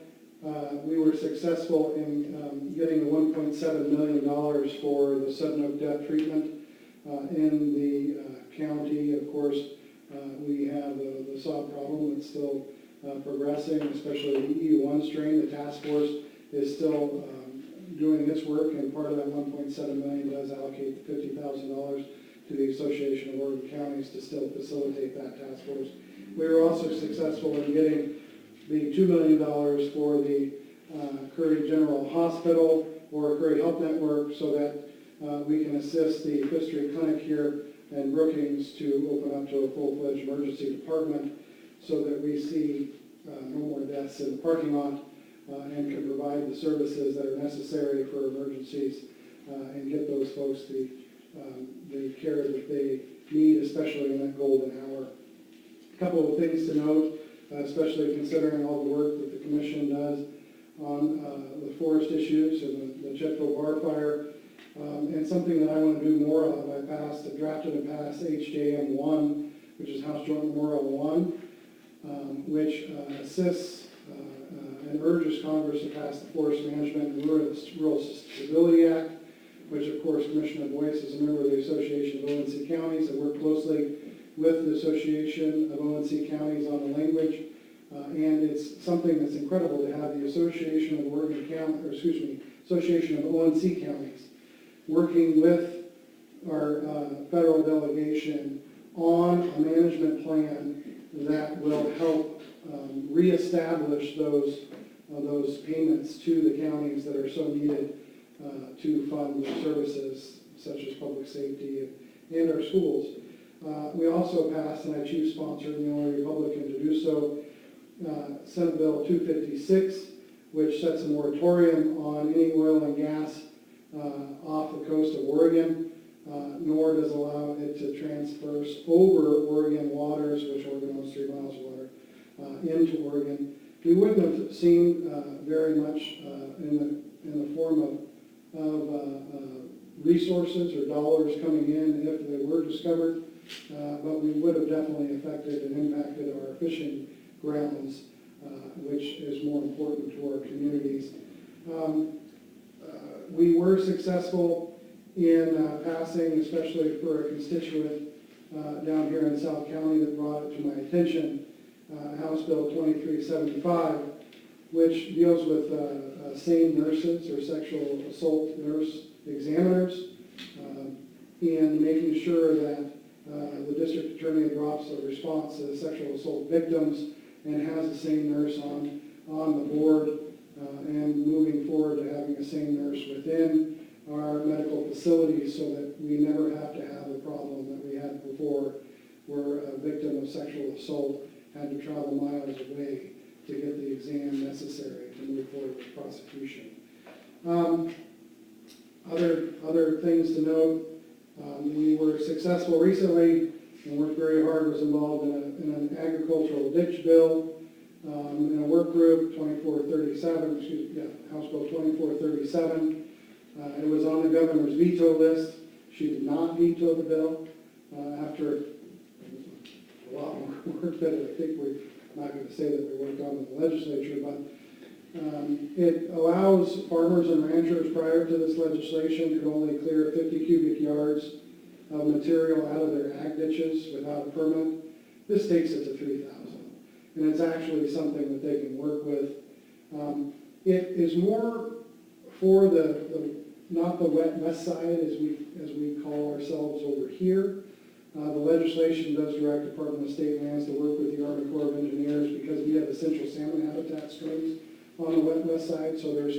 we were successful in getting the $1.7 million for the Sudden Oak death treatment in the county. Of course, we have the sod problem that's still progressing, especially the EU1 strain. The task force is still doing its work, and part of that $1.7 million does allocate the $50,000 to the Association of Oregon Counties to still facilitate that task force. We were also successful in getting the $2 million for the Curry General Hospital or Curry Health Network so that we can assist the Fifth Street Clinic here in Brookings to open up to a full-fledged emergency department so that we see no more deaths in the parking lot and can provide the services that are necessary for emergencies and get those folks the care that they need, especially in that golden hour. A couple of things to note, especially considering all the work that the Commission does on the forest issues and the Chetville bar fire. And something that I want to do more of, I drafted and passed HJM 1, which is House Joint Memorial 1, which assists and urges Congress to pass the Forest Management and Rural Stability Act, which of course Commissioner Boyce is a member of the Association of ONC Counties and worked closely with the Association of ONC Counties on the language. And it's something that's incredible to have the Association of Association of ONC Counties working with our federal delegation on a management plan that will help reestablish those payments to the counties that are so needed to fund their services such as public safety and our schools. We also passed, and I chief sponsored, and the only Republican to do so, Senate Bill 256, which sets a moratorium on any oil and gas off the coast of Oregon, nor does allow it to transverse over Oregon waters, which Oregon owns 3 miles of water, into Oregon. We wouldn't have seen very much in the form of resources or dollars coming in if they were discovered, but we would have definitely affected and impacted our fishing grounds, which is more important to our communities. We were successful in passing, especially for a constituent down here in South County that brought it to my attention, House Bill 2375, which deals with SANE nurses or sexual assault nurse examiners, and making sure that the district attorney drops a response to sexual assault victims and has the same nurse on the board, and moving forward to having a same nurse within our medical facilities so that we never have to have the problem that we had before, where a victim of sexual assault had to travel miles away to get the exam necessary to move forward with prosecution. Other things to note, we were successful recently and worked very hard, was involved in an agricultural ditch bill, in a work group, 2437, House Bill 2437. It was on the governor's veto list. She did not veto the bill after a lot more work that I think we're not going to say that we worked on in the legislature, but it allows farmers and ranchers prior to this legislation could only clear 50 cubic yards of material out of their ag ditches without a permit. This takes it to 3,000, and it's actually something that they can work with. It is more for not the west side as we call ourselves over here. The legislation does direct Department of State Lands to work with the Army Corps of Engineers because we have essential salmon habitat streams on the west side, so there's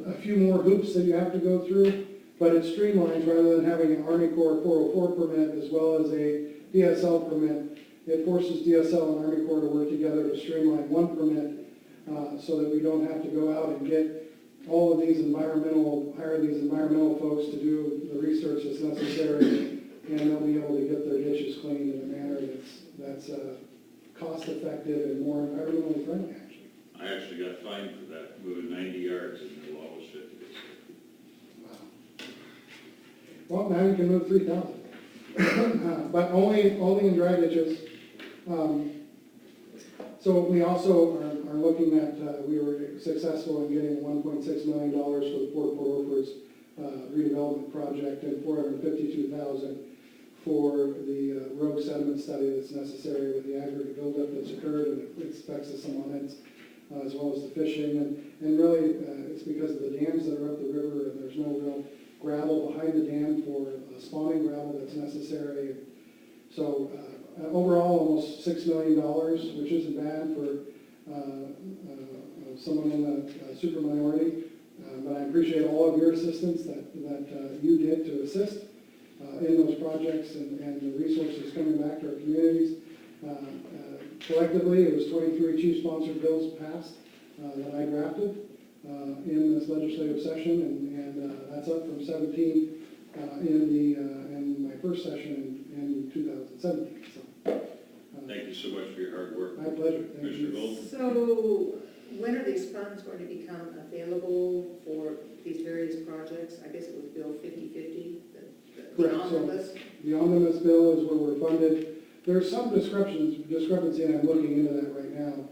a few more hoops that you have to go through, but it streamlines rather than having an Army Corps 404 permit as well as a DSL permit. It forces DSL and Army Corps to work together to streamline one permit so that we don't have to go out and get all of these hire these environmental folks to do the research that's necessary, and they'll be able to get their ditches cleaned in a manner that's cost-effective and more environmentally friendly, actually. I actually got fined for that, moving 90 yards and the law was 50. Wow. Well, now you can move 3,000, but only in dry ditches. So we also are looking at, we were successful in getting $1.6 million for the Port Orford's redevelopment project and $452,000 for the rogue sediment study that's necessary with the aggregate buildup that's occurred and it expects some on it, as well as the fishing. And really, it's because of the dams that are up the river and there's no real gravel behind the dam for spawning gravel that's necessary. So overall, almost $6 million, which isn't bad for someone in the super minority. But I appreciate all of your assistance that you did to assist in those projects and the resources coming back to our communities. Collectively, it was 23 chief-sponsored bills passed that I drafted in this legislative session, and that's up from 17 in my first session in 2017. So, Thank you so much for your hard work. my pleasure. Thank Commissioner you. Gold? So when are these funds going to become available for these various projects? I guess it was Bill 5050, the Correct. So omnibus. the omnibus bill is where we're funded. There's some discrepancy, and I'm looking into that right now,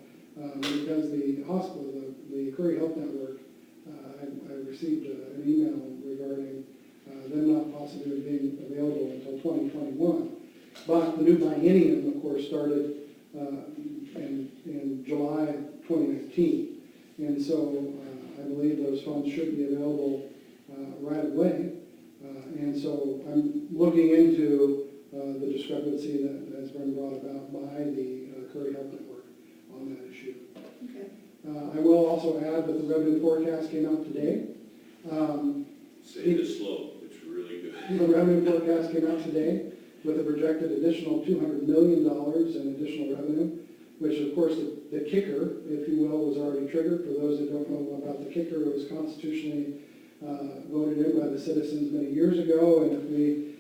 because the hospital, the Curry Health Network, I received an email regarding them not possibly being available until 2021. But the new biennium, of course, started in July 2019. And so I believe those funds should be available right away. And so I'm looking into the discrepancy that has been brought about by the Curry Health Network on that issue. Okay. I will also add that the revenue forecast came out today, Say this slow, it's really good. The revenue forecast came out today with a projected additional $200 million in additional revenue, which of course the kicker, if you will, was already triggered. For those that don't know about the kicker, it was constitutionally voted in by the citizens many years ago, and if we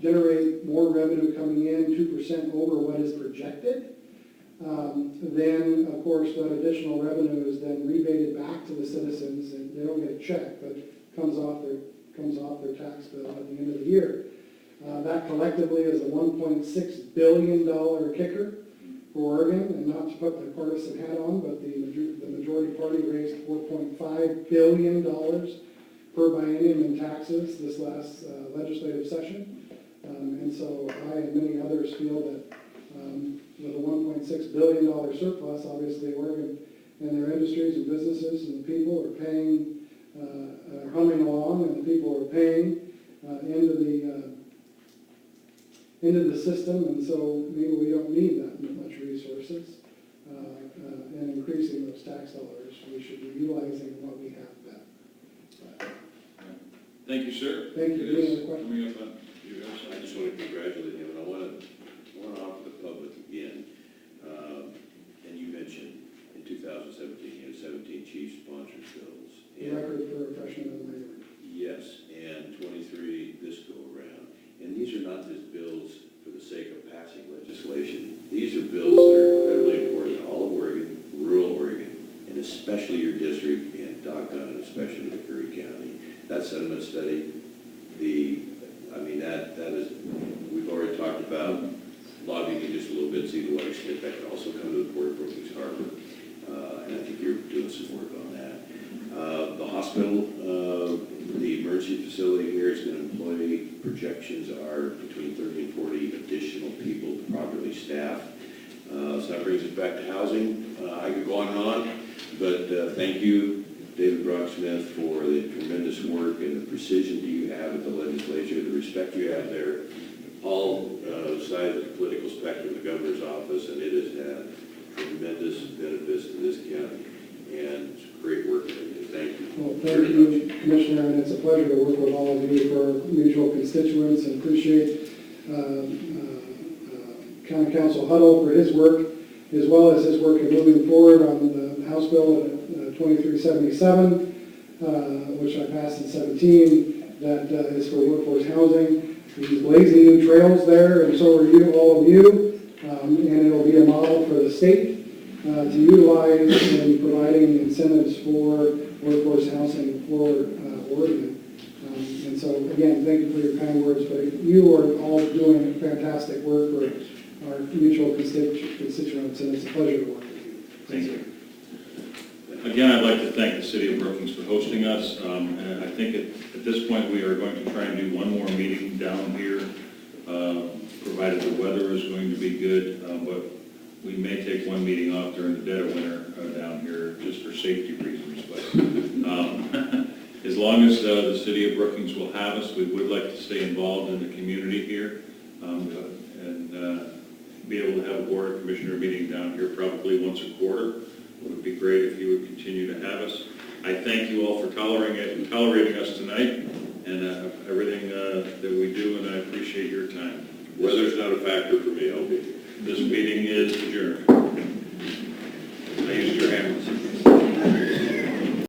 generate more revenue coming in 2% over what is projected, then of course that additional revenue is then rebated back to the citizens, and they don't get a check, but comes off their tax bill at the end of the year. That collectively is a $1.6 billion kicker for Oregon, and not to put the partisan hat on, but the majority party raised $4.5 billion per biennium in taxes this last legislative session. And so I and many others feel that with a $1.6 billion surplus, obviously Oregon and their industries and businesses and the people are paying, are humming along, and the people are paying into the system, and so maybe we don't need that much resources and increasing those tax dollars. We should be utilizing what we have better. Thank you, sir. Thank you. It is Any other questions? coming up on you guys. I just want to congratulate him, and I want to offer the public again, and you mentioned in 2017, you had 17 chief-sponsored bills. And Record for a freshman of the minority. yes, and 23 this go-around. And these are not just bills for the sake of passing legislation. These are bills that are incredibly important to all of Oregon, rural Oregon, and especially your district, and doggone it, especially the Curry County. That sentiment study, that is, we've already talked about lobbying just a little bit, see to what extent that can also come to the Port of Brookings Harbor. And I think you're doing some work on that. The hospital, the emergency facility here is going to employ, projections are between 30 and 40 additional people to properly staff. So that brings us back to housing. I could go on and on, but thank you, David Brocksmith, for the tremendous work and the precision that you have at the legislature, the respect you have there, all sides of the political spectrum, the governor's office, and it has had tremendous benefits to this county, and great work. Thank you. Well, thank you, Commissioner, and it's a pleasure to work with all of you for our mutual constituents, and appreciate County Council Huddle for his work, as well as his work in moving forward on the House Bill 2377, which I passed in 17, that is for workforce housing. He's blazing new trails there, and so are you, all of you, and it'll be a model for the state to utilize in providing incentives for workforce housing for Oregon. And so, again, thank you for your kind words, but you are all doing fantastic work for our mutual constituents, and it's a pleasure to work with you. Thank you. Again, I'd like to thank the City of Brookings for hosting us. And I think at this point, we are going to try and do one more meeting down here, provided the weather is going to be good. But we may take one meeting off during the dead of winter down here, just for safety reasons. But as long as the City of Brookings will have us, we would like to stay involved in the community here, and be able to have a Board of Commissioner meeting down here probably once a quarter. It would be great if you would continue to have us. I thank you all for tolerating us tonight, and everything that we do, and I appreciate your time. Weather's not a factor for me, I'll be here. This meeting is adjourned.